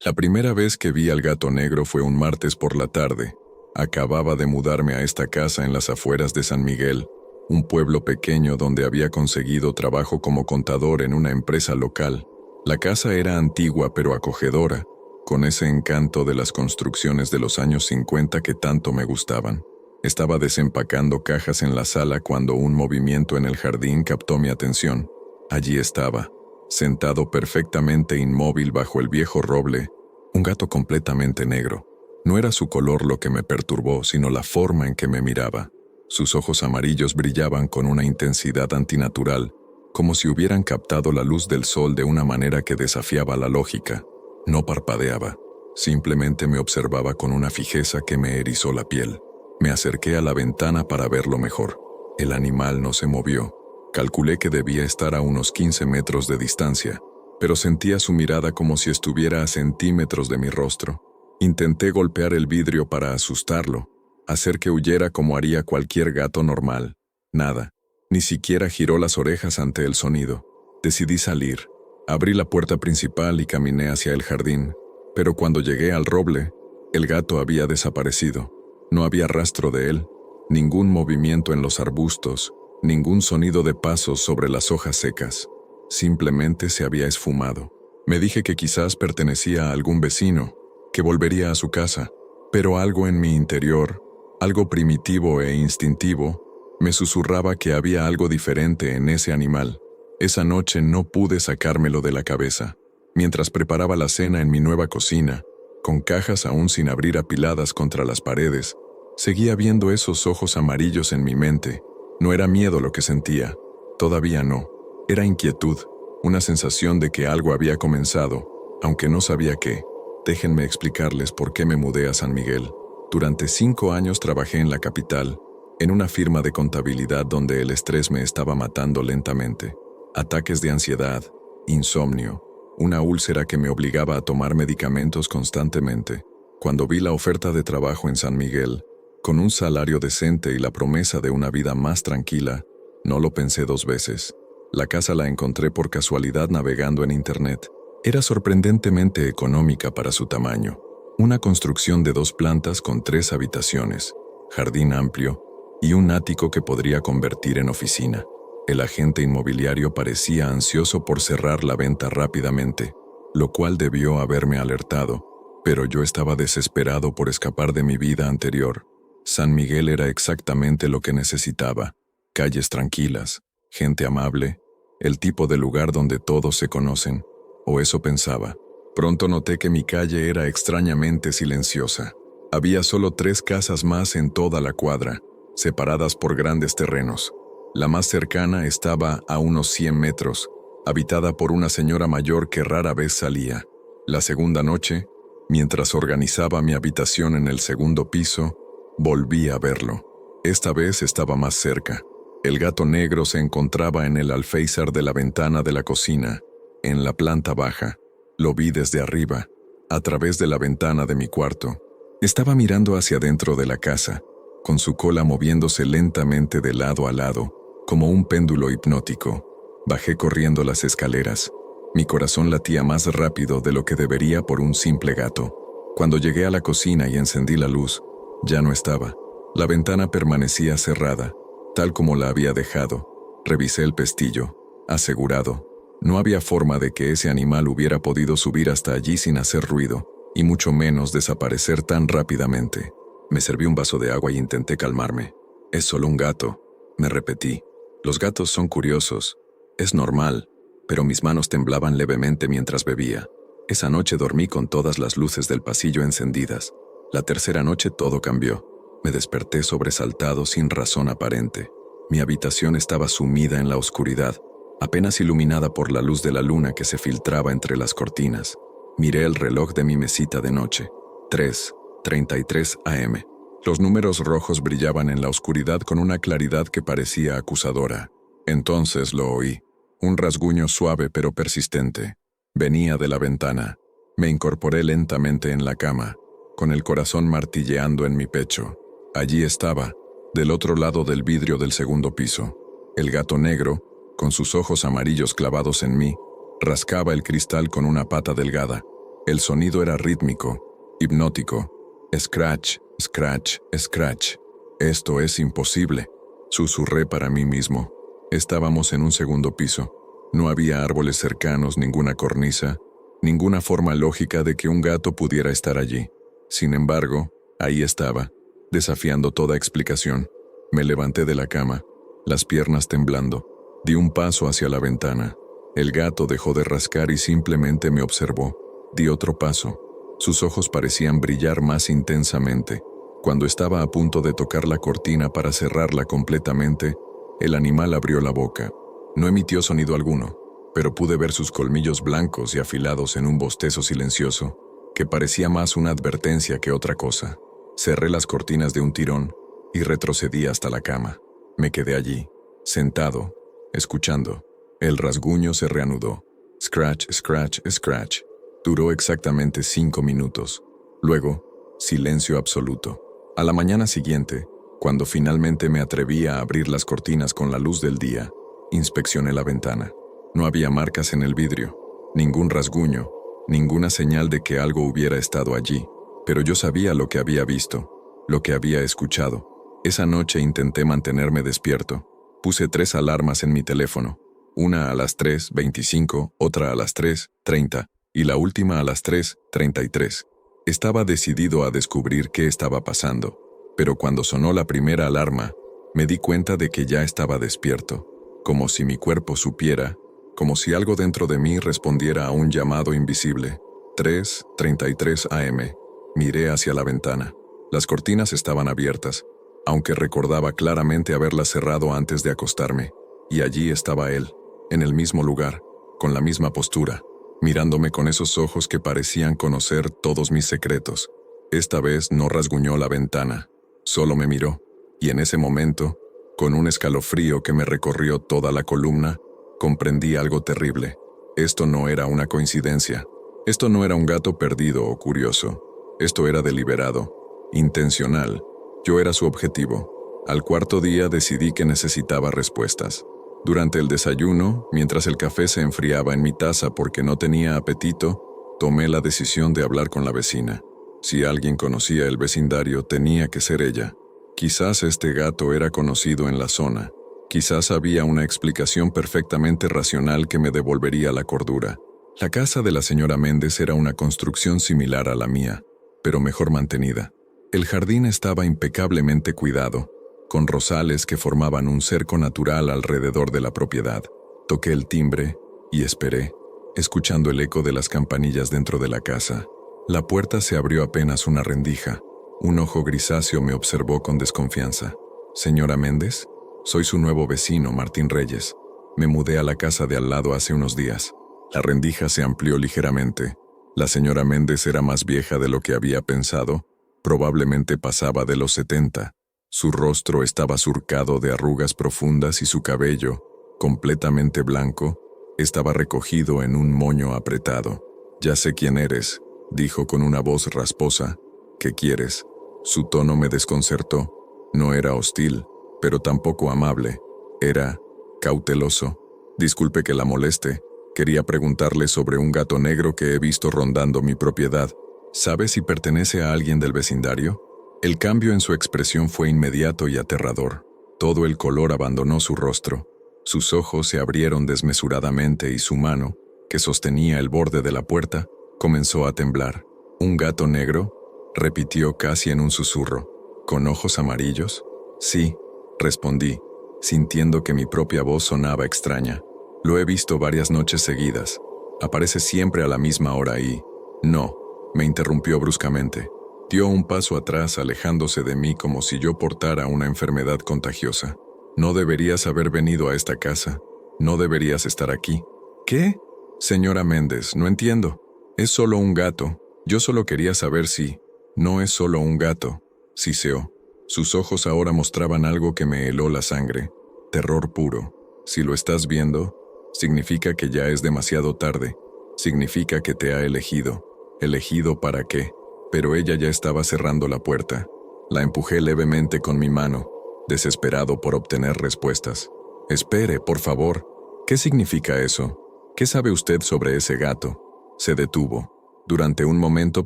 La primera vez que vi al gato negro fue un martes por la tarde. Acababa de mudarme a esta casa en las afueras de San Miguel, un pueblo pequeño donde había conseguido trabajo como contador en una empresa local. La casa era antigua pero acogedora, con ese encanto de las construcciones de los años 50 que tanto me gustaban. Estaba desempacando cajas en la sala cuando un movimiento en el jardín captó mi atención. Allí estaba, sentado perfectamente inmóvil bajo el viejo roble, un gato completamente negro. No era su color lo que me perturbó, sino la forma en que me miraba. Sus ojos amarillos brillaban con una intensidad antinatural, como si hubieran captado la luz del sol de una manera que desafiaba la lógica. No parpadeaba, simplemente me observaba con una fijeza que me erizó la piel. Me acerqué a la ventana para verlo mejor. El animal no se movió. Calculé que debía estar a unos 15 metros de distancia, pero sentía su mirada como si estuviera a centímetros de mi rostro. Intenté golpear el vidrio para asustarlo, hacer que huyera como haría cualquier gato normal. Nada, ni siquiera giró las orejas ante el sonido. Decidí salir. Abrí la puerta principal y caminé hacia el jardín, pero cuando llegué al roble, el gato había desaparecido. No había rastro de él, ningún movimiento en los arbustos, ningún sonido de pasos sobre las hojas secas. Simplemente se había esfumado. Me dije que quizás pertenecía a algún vecino, que volvería a su casa, pero algo en mi interior, algo primitivo e instintivo, me susurraba que había algo diferente en ese animal. Esa noche no pude sacármelo de la cabeza. Mientras preparaba la cena en mi nueva cocina, con cajas aún sin abrir apiladas contra las paredes, seguía viendo esos ojos amarillos en mi mente. No era miedo lo que sentía, todavía no. Era inquietud, una sensación de que algo había comenzado, aunque no sabía qué. Déjenme explicarles por qué me mudé a San Miguel. Durante 5 años trabajé en la capital, en una firma de contabilidad donde el estrés me estaba matando lentamente. Ataques de ansiedad, insomnio, una úlcera que me obligaba a tomar medicamentos constantemente. Cuando vi la oferta de trabajo en San Miguel, con un salario decente y la promesa de una vida más tranquila, no lo pensé 2 veces. La casa la encontré por casualidad navegando en internet. Era sorprendentemente económica para su tamaño. Una construcción de 2 plantas con 3 habitaciones, jardín amplio y un ático que podría convertir en oficina. El agente inmobiliario parecía ansioso por cerrar la venta rápidamente, lo cual debió haberme alertado, pero yo estaba desesperado por escapar de mi vida anterior. San Miguel era exactamente lo que necesitaba: calles tranquilas, gente amable, el tipo de lugar donde todos se conocen, o eso pensaba. Pronto noté que mi calle era extrañamente silenciosa. Había solo 3 casas más en toda la cuadra, separadas por grandes terrenos. La más cercana estaba a unos 100 metros, habitada por una señora mayor que rara vez salía. La segunda noche, mientras organizaba mi habitación en el segundo piso, volví a verlo. Esta vez estaba más cerca. El gato negro se encontraba en el alféizar de la ventana de la cocina, en la planta baja. Lo vi desde arriba, a través de la ventana de mi cuarto. Estaba mirando hacia dentro de la casa, con su cola moviéndose lentamente de lado a lado, como un péndulo hipnótico. Bajé corriendo las escaleras. Mi corazón latía más rápido de lo que debería por un simple gato. Cuando llegué a la cocina y encendí la luz, ya no estaba. La ventana permanecía cerrada, tal como la había dejado. Revisé el pestillo, asegurado. No había forma de que ese animal hubiera podido subir hasta allí sin hacer ruido, y mucho menos desaparecer tan rápidamente. Me serví un vaso de agua y intenté calmarme. Es solo un gato, me repetí. Los gatos son curiosos. Es normal, pero mis manos temblaban levemente mientras bebía. Esa noche dormí con todas las luces del pasillo encendidas. La tercera noche todo cambió. Me desperté sobresaltado sin razón aparente. Mi habitación estaba sumida en la oscuridad, apenas iluminada por la luz de la luna que se filtraba entre las cortinas. Miré el reloj de mi mesita de noche. 3:33 a.m. Los números rojos brillaban en la oscuridad con una claridad que parecía acusadora. Entonces lo oí. Un rasguño suave pero persistente. Venía de la ventana. Me incorporé lentamente en la cama, con el corazón martilleando en mi pecho. Allí estaba, del otro lado del vidrio del segundo piso. El gato negro, con sus ojos amarillos clavados en mí, rascaba el cristal con una pata delgada. El sonido era rítmico, hipnótico. Scratch, scratch, scratch. Esto es imposible, susurré para mí mismo. Estábamos en un segundo piso. No había árboles cercanos, ninguna cornisa, ninguna forma lógica de que un gato pudiera estar allí. Sin embargo, ahí estaba, desafiando toda explicación. Me levanté de la cama, las piernas temblando. Di un paso hacia la ventana. El gato dejó de rascar y simplemente me observó. Di otro paso. Sus ojos parecían brillar más intensamente. Cuando estaba a punto de tocar la cortina para cerrarla completamente, el animal abrió la boca. No emitió sonido alguno, pero pude ver sus colmillos blancos y afilados en un bostezo silencioso, que parecía más una advertencia que otra cosa. Cerré las cortinas de un tirón y retrocedí hasta la cama. Me quedé allí, sentado, escuchando. El rasguño se reanudó. Scratch, scratch, scratch. Duró exactamente 5 minutos. Luego, silencio absoluto. A la mañana siguiente, cuando finalmente me atreví a abrir las cortinas con la luz del día, inspeccioné la ventana. No había marcas en el vidrio, ningún rasguño, ninguna señal de que algo hubiera estado allí, pero yo sabía lo que había visto, lo que había escuchado. Esa noche intenté mantenerme despierto. Puse 3 alarmas en mi teléfono, una a las 3:25, otra a las 3:30 y la última a las 3:33. Estaba decidido a descubrir qué estaba pasando, pero cuando sonó la primera alarma, me di cuenta de que ya estaba despierto, como si mi cuerpo supiera, como si algo dentro de mí respondiera a un llamado invisible. 3:33 AM. Miré hacia la ventana. Las cortinas estaban abiertas, aunque recordaba claramente haberlas cerrado antes de acostarme, y allí estaba él, en el mismo lugar, con la misma postura, mirándome con esos ojos que parecían conocer todos mis secretos. Esta vez no rasguñó la ventana, solo me miró, y en ese momento, con un escalofrío que me recorrió toda la columna, comprendí algo terrible. Esto no era una coincidencia. Esto no era un gato perdido o curioso. Esto era deliberado, intencional. Yo era su objetivo. Al cuarto día decidí que necesitaba respuestas. Durante el desayuno, mientras el café se enfriaba en mi taza porque no tenía apetito, tomé la decisión de hablar con la vecina. Si alguien conocía el vecindario, tenía que ser ella. Quizás este gato era conocido en la zona. Quizás había una explicación perfectamente racional que me devolvería la cordura. La casa de la señora Méndez era una construcción similar a la mía, pero mejor mantenida. El jardín estaba impecablemente cuidado, con rosales que formaban un cerco natural alrededor de la propiedad. Toqué el timbre y esperé, escuchando el eco de las campanillas dentro de la casa. La puerta se abrió apenas una rendija. Un ojo grisáceo me observó con desconfianza. «¿Señora Méndez? Soy su nuevo vecino, Martín Reyes. Me mudé a la casa de al lado hace unos días». La rendija se amplió ligeramente. La señora Méndez era más vieja de lo que había pensado. Probablemente pasaba de los 70. Su rostro estaba surcado de arrugas profundas y su cabello, completamente blanco, estaba recogido en un moño apretado. «Ya sé quién eres», dijo con una voz rasposa. «¿Qué quieres?». Su tono me desconcertó. No era hostil, pero tampoco amable. Era cauteloso. «Disculpe que la moleste. Quería preguntarle sobre un gato negro que he visto rondando mi propiedad. ¿Sabe si pertenece a alguien del vecindario?». El cambio en su expresión fue inmediato y aterrador. Todo el color abandonó su rostro. Sus ojos se abrieron desmesuradamente y su mano, que sostenía el borde de la puerta, comenzó a temblar. «¿Un gato negro?», repitió casi en un susurro. «¿Con ojos amarillos?». «Sí», respondí, sintiendo que mi propia voz sonaba extraña. «Lo he visto varias noches seguidas. Aparece siempre a la misma hora y...». «No», me interrumpió bruscamente. Dio un paso atrás, alejándose de mí como si yo portara una enfermedad contagiosa. «No deberías haber venido a esta casa. No deberías estar aquí». «¿Qué?». «Señora Méndez, no entiendo. Es solo un gato. Yo solo quería saber si...». «No es solo un gato», siseó. Sus ojos ahora mostraban algo que me heló la sangre. Terror puro. «Si lo estás viendo, significa que ya es demasiado tarde. Significa que te ha elegido». «¿Elegido para qué?». Pero ella ya estaba cerrando la puerta. La empujé levemente con mi mano, desesperado por obtener respuestas. «Espere, por favor. ¿Qué significa eso? ¿Qué sabe usted sobre ese gato?». Se detuvo. Durante un momento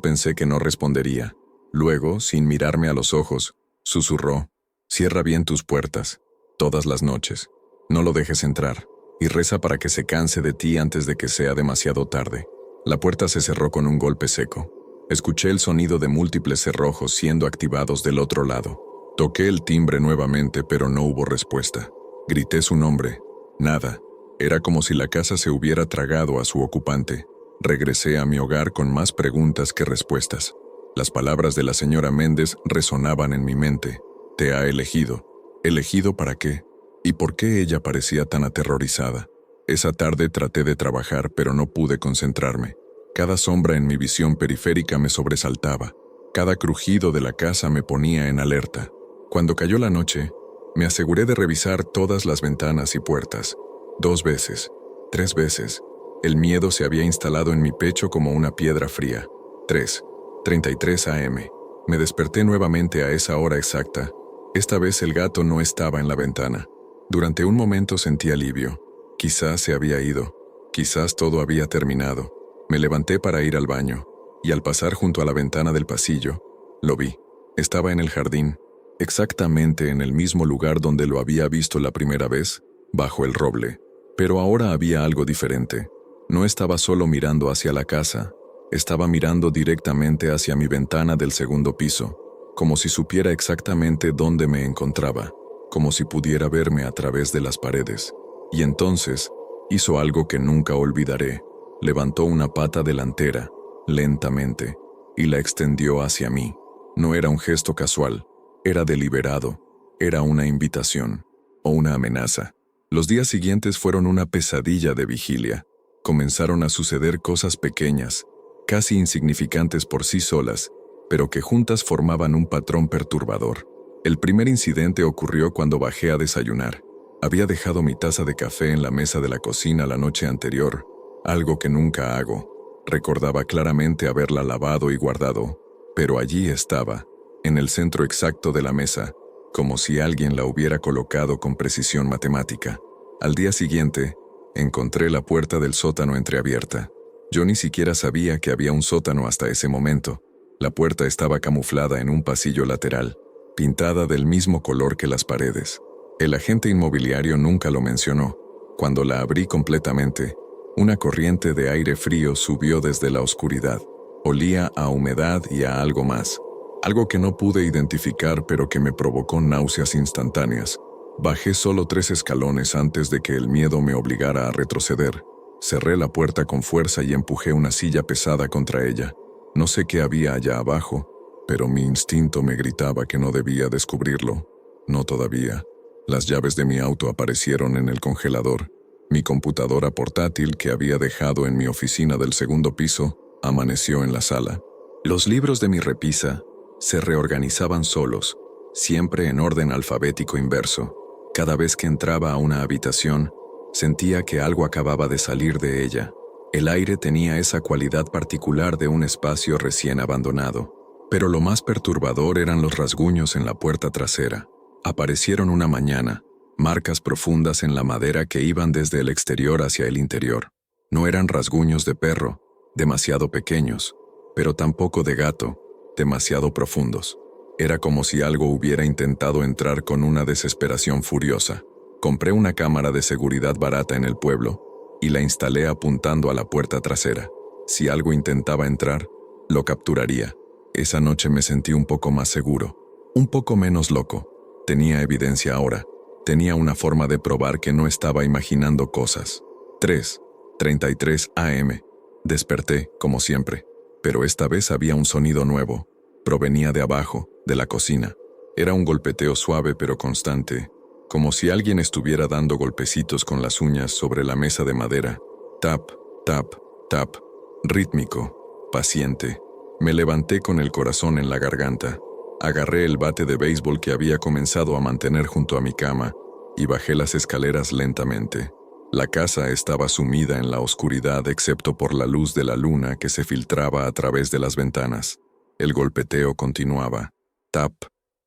pensé que no respondería. Luego, sin mirarme a los ojos, susurró: «Cierra bien tus puertas, todas las noches. No lo dejes entrar, y reza para que se canse de ti antes de que sea demasiado tarde». La puerta se cerró con un golpe seco. Escuché el sonido de múltiples cerrojos siendo activados del otro lado. Toqué el timbre nuevamente, pero no hubo respuesta. Grité su nombre. Nada. Era como si la casa se hubiera tragado a su ocupante. Regresé a mi hogar con más preguntas que respuestas. Las palabras de la señora Méndez resonaban en mi mente. «Te ha elegido». ¿Elegido para qué? ¿Y por qué ella parecía tan aterrorizada? Esa tarde traté de trabajar, pero no pude concentrarme. Cada sombra en mi visión periférica me sobresaltaba. Cada crujido de la casa me ponía en alerta. Cuando cayó la noche, me aseguré de revisar todas las ventanas y puertas. 2 veces, 3 veces. El miedo se había instalado en mi pecho como una piedra fría. 3:33 a.m. Me desperté nuevamente a esa hora exacta. Esta vez el gato no estaba en la ventana. Durante un momento sentí alivio. Quizás se había ido. Quizás todo había terminado. Me levanté para ir al baño, y al pasar junto a la ventana del pasillo, lo vi. Estaba en el jardín, exactamente en el mismo lugar donde lo había visto la primera vez, bajo el roble. Pero ahora había algo diferente. No estaba solo mirando hacia la casa, estaba mirando directamente hacia mi ventana del segundo piso, como si supiera exactamente dónde me encontraba, como si pudiera verme a través de las paredes. Y entonces, hizo algo que nunca olvidaré. Levantó una pata delantera, lentamente, y la extendió hacia mí. No era un gesto casual, era deliberado, era una invitación, o una amenaza. Los días siguientes fueron una pesadilla de vigilia. Comenzaron a suceder cosas pequeñas, casi insignificantes por sí solas, pero que juntas formaban un patrón perturbador. El primer incidente ocurrió cuando bajé a desayunar. Había dejado mi taza de café en la mesa de la cocina la noche anterior, algo que nunca hago. Recordaba claramente haberla lavado y guardado, pero allí estaba, en el centro exacto de la mesa, como si alguien la hubiera colocado con precisión matemática. Al día siguiente, encontré la puerta del sótano entreabierta. Yo ni siquiera sabía que había un sótano hasta ese momento. La puerta estaba camuflada en un pasillo lateral, pintada del mismo color que las paredes. El agente inmobiliario nunca lo mencionó. Cuando la abrí completamente, una corriente de aire frío subió desde la oscuridad. Olía a humedad y a algo más. Algo que no pude identificar, pero que me provocó náuseas instantáneas. Bajé solo 3 escalones antes de que el miedo me obligara a retroceder. Cerré la puerta con fuerza y empujé una silla pesada contra ella. No sé qué había allá abajo, pero mi instinto me gritaba que no debía descubrirlo. No todavía. Las llaves de mi auto aparecieron en el congelador. Mi computadora portátil que había dejado en mi oficina del segundo piso amaneció en la sala. Los libros de mi repisa se reorganizaban solos, siempre en orden alfabético inverso. Cada vez que entraba a una habitación, sentía que algo acababa de salir de ella. El aire tenía esa cualidad particular de un espacio recién abandonado. Pero lo más perturbador eran los rasguños en la puerta trasera. Aparecieron una mañana, marcas profundas en la madera que iban desde el exterior hacia el interior. No eran rasguños de perro, demasiado pequeños, pero tampoco de gato, demasiado profundos. Era como si algo hubiera intentado entrar con una desesperación furiosa. Compré una cámara de seguridad barata en el pueblo y la instalé apuntando a la puerta trasera. Si algo intentaba entrar, lo capturaría. Esa noche me sentí un poco más seguro, un poco menos loco. Tenía evidencia ahora. Tenía una forma de probar que no estaba imaginando cosas. 3:33 a.m. Desperté, como siempre, pero esta vez había un sonido nuevo. Provenía de abajo, de la cocina. Era un golpeteo suave pero constante, como si alguien estuviera dando golpecitos con las uñas sobre la mesa de madera. Tap, tap, tap. Rítmico, paciente. Me levanté con el corazón en la garganta. Agarré el bate de béisbol que había comenzado a mantener junto a mi cama y bajé las escaleras lentamente. La casa estaba sumida en la oscuridad excepto por la luz de la luna que se filtraba a través de las ventanas. El golpeteo continuaba. Tap,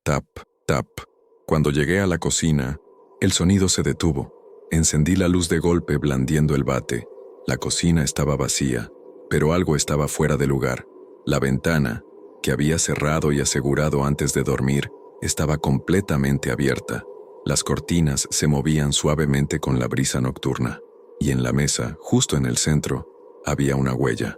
tap, tap. Cuando llegué a la cocina, el sonido se detuvo. Encendí la luz de golpe blandiendo el bate. La cocina estaba vacía. pero algo estaba fuera de lugar. La ventana, que había cerrado y asegurado antes de dormir, estaba completamente abierta. Las cortinas se movían suavemente con la brisa nocturna, y en la mesa, justo en el centro, había una huella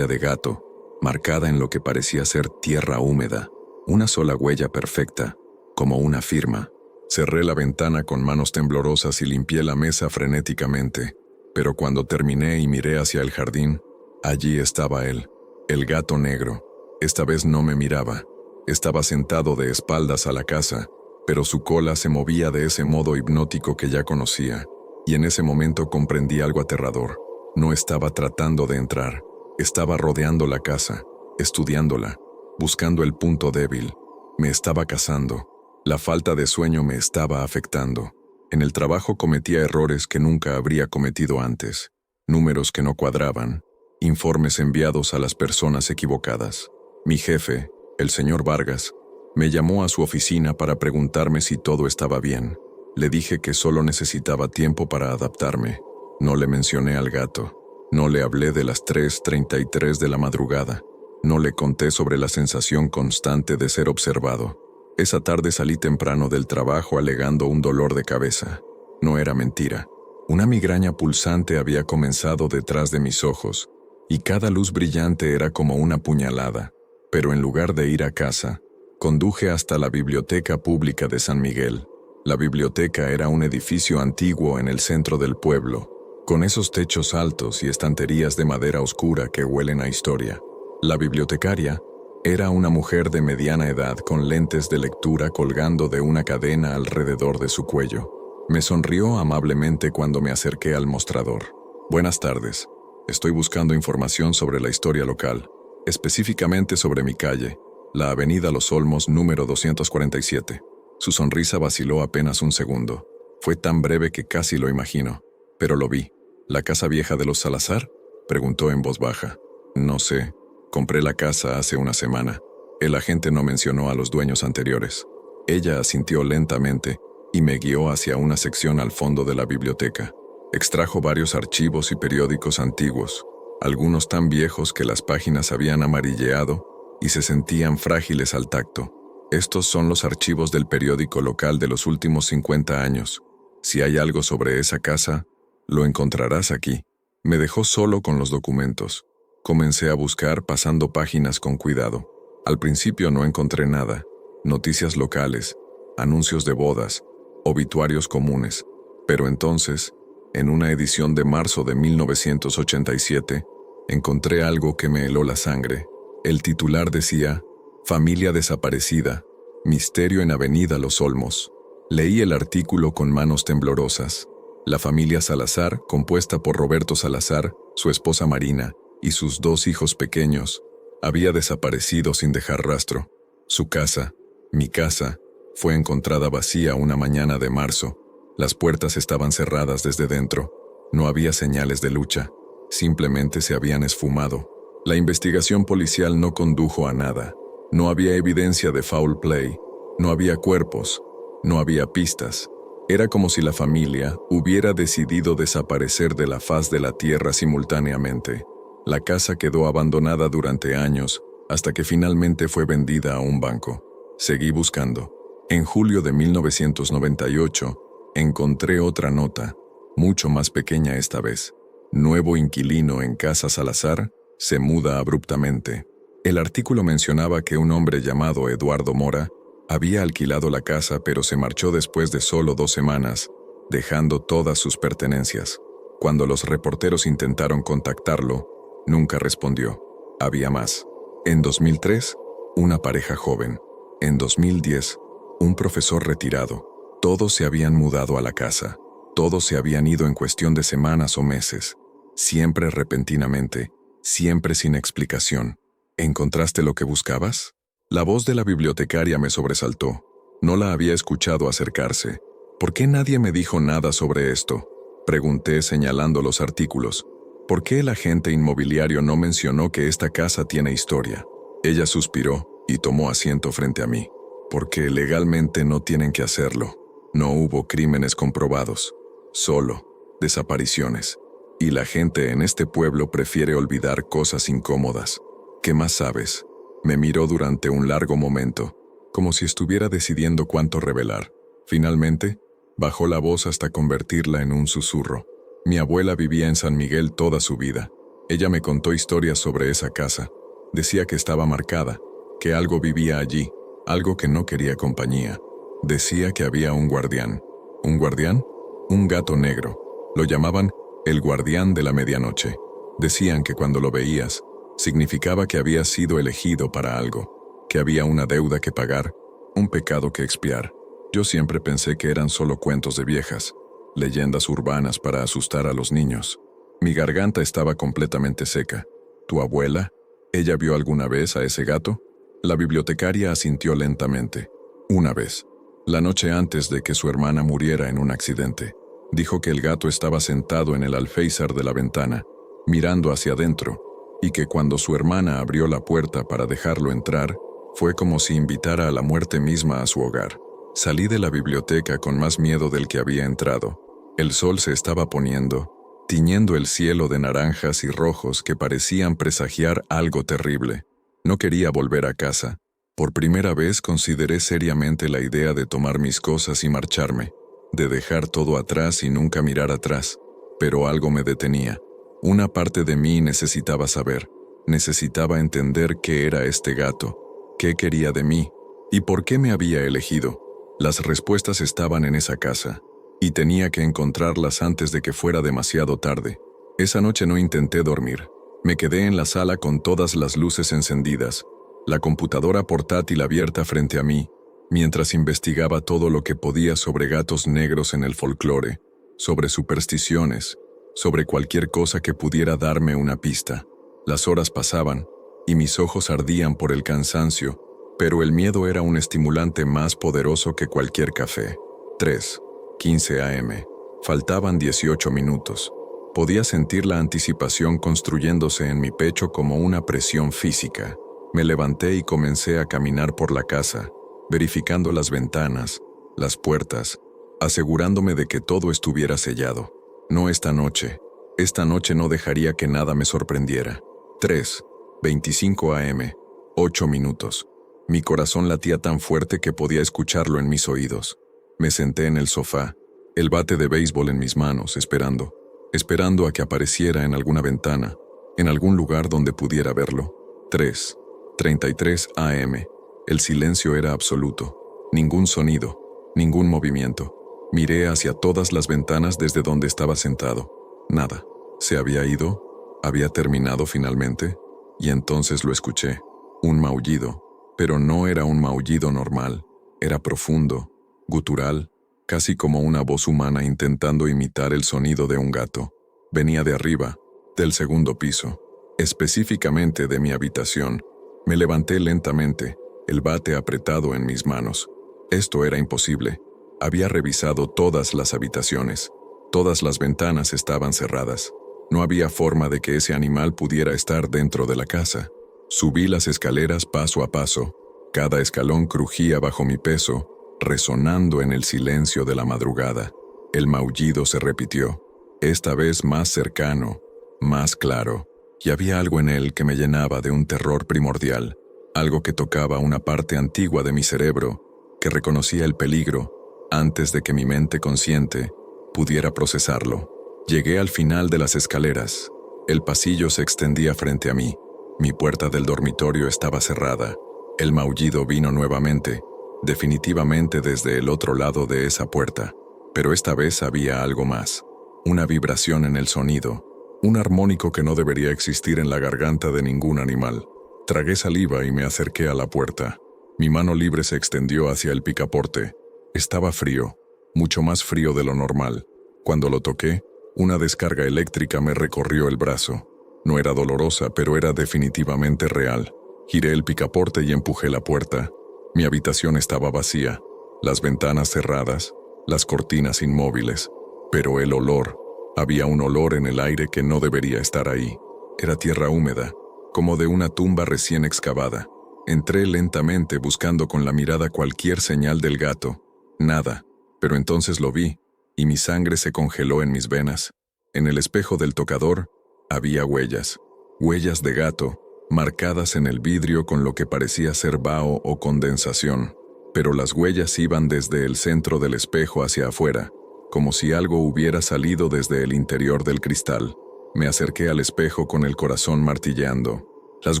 de gato, marcada en lo que parecía ser tierra húmeda, una sola huella perfecta, como una firma. Cerré la ventana con manos temblorosas y limpié la mesa frenéticamente, pero cuando terminé y miré hacia el jardín, allí estaba él, el gato negro. Esta vez no me miraba. Estaba sentado de espaldas a la casa, pero su cola se movía de ese modo hipnótico que ya conocía, y en ese momento comprendí algo aterrador. No estaba tratando de entrar, estaba rodeando la casa, estudiándola, buscando el punto débil. Me estaba cazando. La falta de sueño me estaba afectando. En el trabajo cometía errores que nunca habría cometido antes, números que no cuadraban, informes enviados a las personas equivocadas. Mi jefe, el señor Vargas, me llamó a su oficina para preguntarme si todo estaba bien. Le dije que solo necesitaba tiempo para adaptarme. No le mencioné al gato. No le hablé de las 3:33 de la madrugada. No le conté sobre la sensación constante de ser observado. Esa tarde salí temprano del trabajo alegando un dolor de cabeza. No era mentira. Una migraña pulsante había comenzado detrás de mis ojos, y cada luz brillante era como una puñalada. Pero en lugar de ir a casa, conduje hasta la Biblioteca Pública de San Miguel. La biblioteca era un edificio antiguo en el centro del pueblo, con esos techos altos y estanterías de madera oscura que huelen a historia. La bibliotecaria era una mujer de mediana edad con lentes de lectura colgando de una cadena alrededor de su cuello. Me sonrió amablemente cuando me acerqué al mostrador. «Buenas tardes. Estoy buscando información sobre la historia local, específicamente sobre mi calle, la Avenida Los Olmos número 247. Su sonrisa vaciló apenas un segundo. Fue tan breve que casi lo imagino, pero lo vi. «¿La casa vieja de los Salazar?», preguntó en voz baja. «No sé. Compré la casa hace una semana. El agente no mencionó a los dueños anteriores». Ella asintió lentamente y me guió hacia una sección al fondo de la biblioteca. Extrajo varios archivos y periódicos antiguos, algunos tan viejos que las páginas habían amarilleado y se sentían frágiles al tacto. «Estos son los archivos del periódico local de los últimos 50 años. Si hay algo sobre esa casa, lo encontrarás aquí». Me dejó solo con los documentos. Comencé a buscar pasando páginas con cuidado. Al principio no encontré nada. Noticias locales, anuncios de bodas, obituarios comunes. Pero entonces, en una edición de marzo de 1987, encontré algo que me heló la sangre. El titular decía: «Familia desaparecida, misterio en Avenida Los Olmos». Leí el artículo con manos temblorosas. La familia Salazar, compuesta por Roberto Salazar, su esposa Marina y sus 2 hijos pequeños, había desaparecido sin dejar rastro. Su casa, mi casa, fue encontrada vacía una mañana de marzo. Las puertas estaban cerradas desde dentro. No había señales de lucha. Simplemente se habían esfumado. La investigación policial no condujo a nada. No había evidencia de foul play. No había cuerpos. No había pistas. Era como si la familia hubiera decidido desaparecer de la faz de la tierra simultáneamente. La casa quedó abandonada durante años, hasta que finalmente fue vendida a un banco. Seguí buscando. En julio de 1998, encontré otra nota, mucho más pequeña esta vez. «Nuevo inquilino en Casa Salazar se muda abruptamente». El artículo mencionaba que un hombre llamado Eduardo Mora había alquilado la casa, pero se marchó después de solo 2 semanas, dejando todas sus pertenencias. Cuando los reporteros intentaron contactarlo, nunca respondió. Había más. En 2003, una pareja joven. En 2010, un profesor retirado. Todos se habían mudado a la casa. Todos se habían ido en cuestión de semanas o meses. Siempre repentinamente, siempre sin explicación. ¿Encontraste lo que buscabas? La voz de la bibliotecaria me sobresaltó. No la había escuchado acercarse. ¿Por qué nadie me dijo nada sobre esto?, pregunté señalando los artículos. ¿Por qué el agente inmobiliario no mencionó que esta casa tiene historia? Ella suspiró y tomó asiento frente a mí. Porque legalmente no tienen que hacerlo. No hubo crímenes comprobados. Solo desapariciones. Y la gente en este pueblo prefiere olvidar cosas incómodas. ¿Qué más sabes? Me miró durante un largo momento, como si estuviera decidiendo cuánto revelar. Finalmente, bajó la voz hasta convertirla en un susurro. Mi abuela vivía en San Miguel toda su vida. Ella me contó historias sobre esa casa. Decía que estaba marcada, que algo vivía allí, algo que no quería compañía. Decía que había un guardián. ¿Un guardián? Un gato negro. Lo llamaban el guardián de la medianoche. Decían que cuando lo veías, significaba que habías sido elegido para algo, que había una deuda que pagar, un pecado que expiar. Yo siempre pensé que eran solo cuentos de viejas, leyendas urbanas para asustar a los niños. Mi garganta estaba completamente seca. ¿Tu abuela? ¿Ella vio alguna vez a ese gato? La bibliotecaria asintió lentamente. Una vez. La noche antes de que su hermana muriera en un accidente. Dijo que el gato estaba sentado en el alféizar de la ventana, mirando hacia adentro, y que cuando su hermana abrió la puerta para dejarlo entrar, fue como si invitara a la muerte misma a su hogar. Salí de la biblioteca con más miedo del que había entrado. El sol se estaba poniendo, tiñendo el cielo de naranjas y rojos que parecían presagiar algo terrible. No quería volver a casa. Por primera vez consideré seriamente la idea de tomar mis cosas y marcharme, de dejar todo atrás y nunca mirar atrás. Pero algo me detenía. Una parte de mí necesitaba saber, necesitaba entender qué era este gato, qué quería de mí, y por qué me había elegido. Las respuestas estaban en esa casa, y tenía que encontrarlas antes de que fuera demasiado tarde. Esa noche no intenté dormir. Me quedé en la sala con todas las luces encendidas, la computadora portátil abierta frente a mí, mientras investigaba todo lo que podía sobre gatos negros en el folclore, sobre supersticiones, sobre cualquier cosa que pudiera darme una pista. Las horas pasaban, y mis ojos ardían por el cansancio, pero el miedo era un estimulante más poderoso que cualquier café. 3:15 a.m. Faltaban 18 minutos. Podía sentir la anticipación construyéndose en mi pecho como una presión física. Me levanté y comencé a caminar por la casa, verificando las ventanas, las puertas, asegurándome de que todo estuviera sellado. No esta noche. Esta noche no dejaría que nada me sorprendiera. 3:25 a.m. 8 minutos. Mi corazón latía tan fuerte que podía escucharlo en mis oídos. Me senté en el sofá, el bate de béisbol en mis manos, esperando a que apareciera en alguna ventana, en algún lugar donde pudiera verlo. 3:33 a.m. El silencio era absoluto. Ningún sonido, ningún movimiento. Miré hacia todas las ventanas desde donde estaba sentado. Nada. ¿Se había ido? ¿Había terminado finalmente? Y entonces lo escuché. Un maullido. Pero no era un maullido normal. Era profundo, gutural, casi como una voz humana intentando imitar el sonido de un gato. Venía de arriba, del segundo piso, específicamente de mi habitación. Me levanté lentamente, el bate apretado en mis manos. Esto era imposible. Había revisado todas las habitaciones. Todas las ventanas estaban cerradas. No había forma de que ese animal pudiera estar dentro de la casa. Subí las escaleras paso a paso. Cada escalón crujía bajo mi peso, resonando en el silencio de la madrugada. El maullido se repitió, esta vez más cercano, más claro, y había algo en él que me llenaba de un terror primordial, algo que tocaba una parte antigua de mi cerebro, que reconocía el peligro antes de que mi mente consciente pudiera procesarlo. Llegué al final de las escaleras. El pasillo se extendía frente a mí. Mi puerta del dormitorio estaba cerrada. El maullido vino nuevamente, definitivamente desde el otro lado de esa puerta. Pero esta vez había algo más. Una vibración en el sonido. Un armónico que no debería existir en la garganta de ningún animal. Tragué saliva y me acerqué a la puerta. Mi mano libre se extendió hacia el picaporte. Estaba frío, mucho más frío de lo normal. Cuando lo toqué, una descarga eléctrica me recorrió el brazo. No era dolorosa, pero era definitivamente real. Giré el picaporte y empujé la puerta. Mi habitación estaba vacía, las ventanas cerradas, las cortinas inmóviles. Pero el olor, había un olor en el aire que no debería estar ahí. Era tierra húmeda, como de una tumba recién excavada. Entré lentamente buscando con la mirada cualquier señal del gato. Nada, pero entonces lo vi, y mi sangre se congeló en mis venas. En el espejo del tocador había huellas. Huellas de gato, marcadas en el vidrio con lo que parecía ser vaho o condensación. Pero las huellas iban desde el centro del espejo hacia afuera, como si algo hubiera salido desde el interior del cristal. Me acerqué al espejo con el corazón martilleando. Las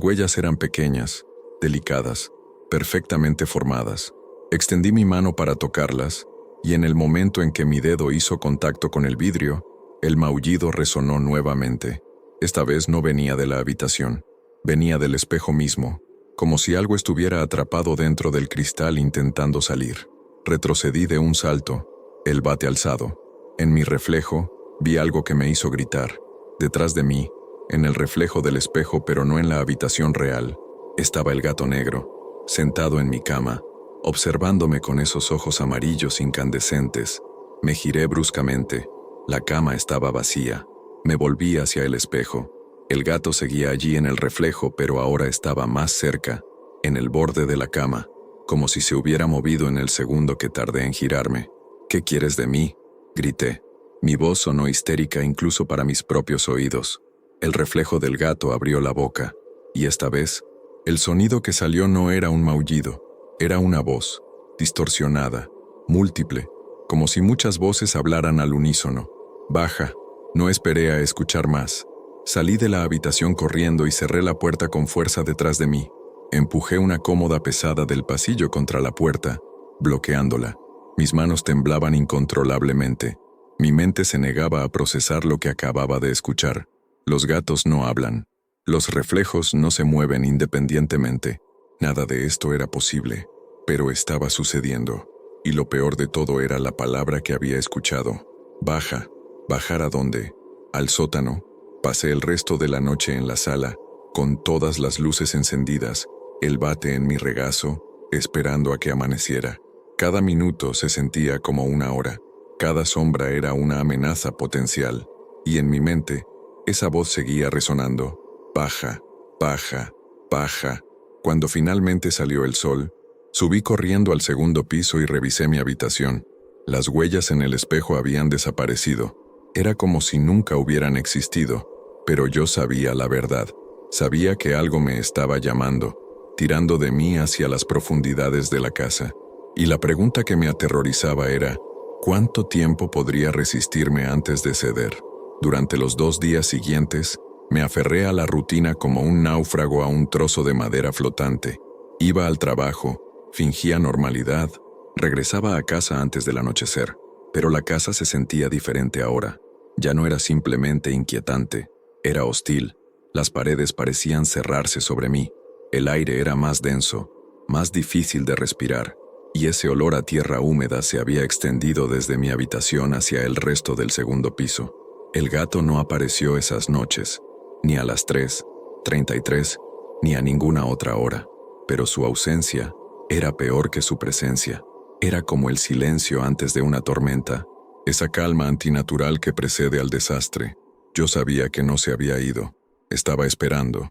huellas eran pequeñas, delicadas, perfectamente formadas. Extendí mi mano para tocarlas, y en el momento en que mi dedo hizo contacto con el vidrio, el maullido resonó nuevamente. Esta vez no venía de la habitación, venía del espejo mismo, como si algo estuviera atrapado dentro del cristal intentando salir. Retrocedí de un salto, el bate alzado. En mi reflejo, vi algo que me hizo gritar. Detrás de mí, en el reflejo del espejo pero no en la habitación real, estaba el gato negro, sentado en mi cama, observándome con esos ojos amarillos incandescentes. Me giré bruscamente. La cama estaba vacía. Me volví hacia el espejo. El gato seguía allí en el reflejo, pero ahora estaba más cerca, en el borde de la cama, como si se hubiera movido en el segundo que tardé en girarme. «¿Qué quieres de mí?», grité. Mi voz sonó histérica incluso para mis propios oídos. El reflejo del gato abrió la boca, y esta vez, el sonido que salió no era un maullido, era una voz, distorsionada, múltiple, como si muchas voces hablaran al unísono. Baja. No esperé a escuchar más. Salí de la habitación corriendo y cerré la puerta con fuerza detrás de mí. Empujé una cómoda pesada del pasillo contra la puerta, bloqueándola. Mis manos temblaban incontrolablemente. Mi mente se negaba a procesar lo que acababa de escuchar. Los gatos no hablan. Los reflejos no se mueven independientemente. Nada de esto era posible, pero estaba sucediendo. Y lo peor de todo era la palabra que había escuchado. Baja. ¿Bajar a dónde? Al sótano. Pasé el resto de la noche en la sala, con todas las luces encendidas, el bate en mi regazo, esperando a que amaneciera. Cada minuto se sentía como una hora. Cada sombra era una amenaza potencial. Y en mi mente, esa voz seguía resonando. Baja, baja, baja. Cuando finalmente salió el sol, subí corriendo al segundo piso y revisé mi habitación. Las huellas en el espejo habían desaparecido. Era como si nunca hubieran existido, pero yo sabía la verdad. Sabía que algo me estaba llamando, tirando de mí hacia las profundidades de la casa. Y la pregunta que me aterrorizaba era, ¿cuánto tiempo podría resistirme antes de ceder? Durante los 2 días siguientes, me aferré a la rutina como un náufrago a un trozo de madera flotante. Iba al trabajo, fingía normalidad, regresaba a casa antes del anochecer. Pero la casa se sentía diferente ahora. Ya no era simplemente inquietante, era hostil. Las paredes parecían cerrarse sobre mí. El aire era más denso, más difícil de respirar, y ese olor a tierra húmeda se había extendido desde mi habitación hacia el resto del segundo piso. El gato no apareció esas noches, ni a las 3:33, ni a ninguna otra hora, pero su ausencia era peor que su presencia. Era como el silencio antes de una tormenta, esa calma antinatural que precede al desastre. Yo sabía que no se había ido. Estaba esperando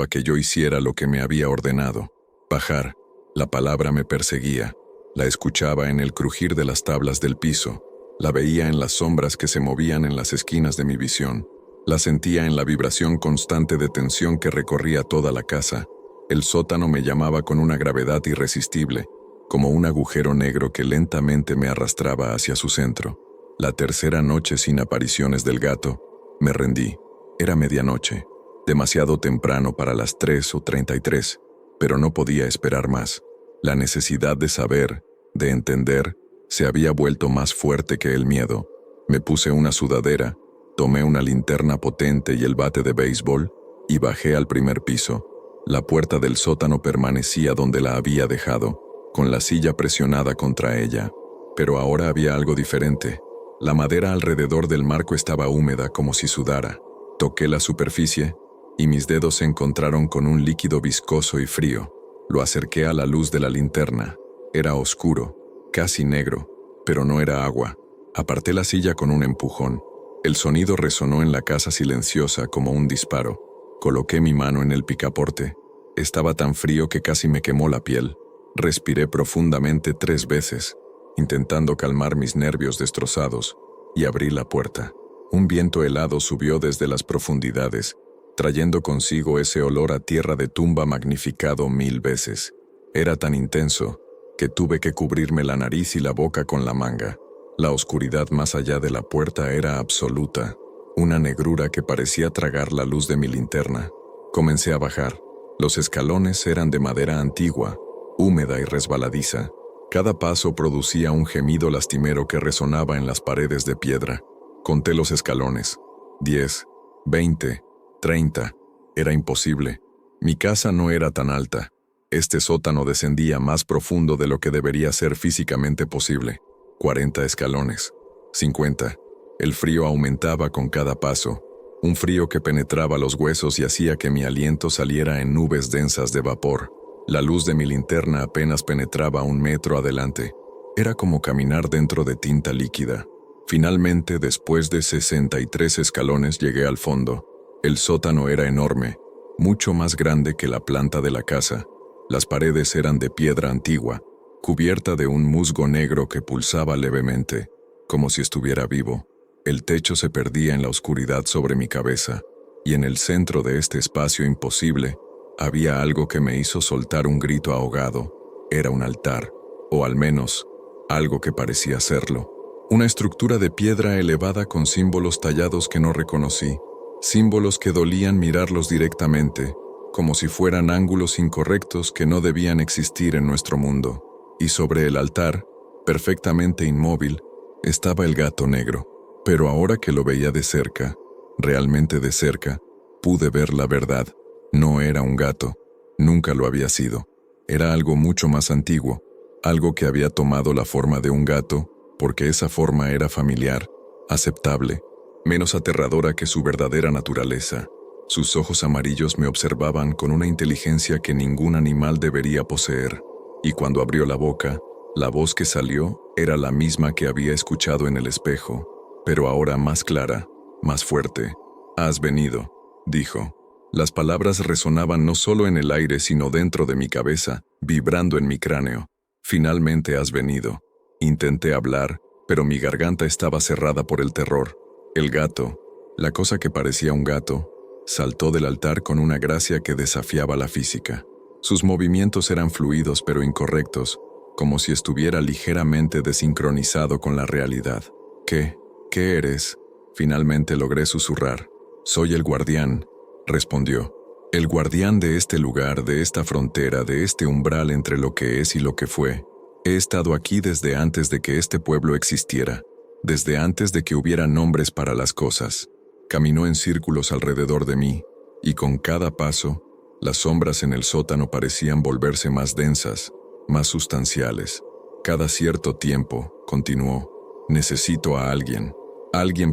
a que yo hiciera lo que me había ordenado. Bajar. La palabra me perseguía. La escuchaba en el crujir de las tablas del piso. La veía en las sombras que se movían en las esquinas de mi visión. La sentía en la vibración constante de tensión que recorría toda la casa. El sótano me llamaba con una gravedad irresistible, como un agujero negro que lentamente me arrastraba hacia su centro. La tercera noche sin apariciones del gato, me rendí. Era medianoche, demasiado temprano para las 3:33, pero no podía esperar más. La necesidad de saber, de entender, se había vuelto más fuerte que el miedo. Me puse una sudadera, tomé una linterna potente y el bate de béisbol, y bajé al primer piso. La puerta del sótano permanecía donde la había dejado, con la silla presionada contra ella. Pero ahora había algo diferente. La madera alrededor del marco estaba húmeda como si sudara. Toqué la superficie, y mis dedos se encontraron con un líquido viscoso y frío. Lo acerqué a la luz de la linterna. Era oscuro, casi negro, pero no era agua. Aparté la silla con un empujón. El sonido resonó en la casa silenciosa como un disparo. Coloqué mi mano en el picaporte. Estaba tan frío que casi me quemó la piel. Respiré profundamente 3 veces, intentando calmar mis nervios destrozados, y abrí la puerta. Un viento helado subió desde las profundidades, trayendo consigo ese olor a tierra de tumba magnificado 1000 veces. Era tan intenso que tuve que cubrirme la nariz y la boca con la manga. La oscuridad más allá de la puerta era absoluta, una negrura que parecía tragar la luz de mi linterna. Comencé a bajar. Los escalones eran de madera antigua, húmeda y resbaladiza. Cada paso producía un gemido lastimero que resonaba en las paredes de piedra. Conté los escalones. 10, 20, 30. Era imposible. Mi casa no era tan alta. Este sótano descendía más profundo de lo que debería ser físicamente posible. 40 escalones. 50. El frío aumentaba con cada paso. Un frío que penetraba los huesos y hacía que mi aliento saliera en nubes densas de vapor. La luz de mi linterna apenas penetraba 1 metro adelante. Era como caminar dentro de tinta líquida. Finalmente, después de 63 escalones, llegué al fondo. El sótano era enorme, mucho más grande que la planta de la casa. Las paredes eran de piedra antigua, cubierta de un musgo negro que pulsaba levemente, como si estuviera vivo. El techo se perdía en la oscuridad sobre mi cabeza, y en el centro de este espacio imposible había algo que me hizo soltar un grito ahogado. Era un altar, o al menos, algo que parecía serlo. Una estructura de piedra elevada con símbolos tallados que no reconocí, símbolos que dolían mirarlos directamente, como si fueran ángulos incorrectos que no debían existir en nuestro mundo. Y sobre el altar, perfectamente inmóvil, estaba el gato negro. Pero ahora que lo veía de cerca, realmente de cerca, pude ver la verdad. No era un gato, nunca lo había sido. Era algo mucho más antiguo, algo que había tomado la forma de un gato, porque esa forma era familiar, aceptable, menos aterradora que su verdadera naturaleza. Sus ojos amarillos me observaban con una inteligencia que ningún animal debería poseer, y cuando abrió la boca, la voz que salió era la misma que había escuchado en el espejo, pero ahora más clara, más fuerte. «Has venido», dijo. Las palabras resonaban no solo en el aire sino dentro de mi cabeza, vibrando en mi cráneo. «Finalmente has venido». Intenté hablar, pero mi garganta estaba cerrada por el terror. El gato, la cosa que parecía un gato, saltó del altar con una gracia que desafiaba la física. Sus movimientos eran fluidos pero incorrectos, como si estuviera ligeramente desincronizado con la realidad. ¿Qué eres?», finalmente logré susurrar. «Soy el guardián», respondió. «El guardián de este lugar, de esta frontera, de este umbral entre lo que es y lo que fue. He estado aquí desde antes de que este pueblo existiera, desde antes de que hubiera nombres para las cosas». Caminó en círculos alrededor de mí, y con cada paso, las sombras en el sótano parecían volverse más densas, más sustanciales. «Cada cierto tiempo», continuó, «necesito a alguien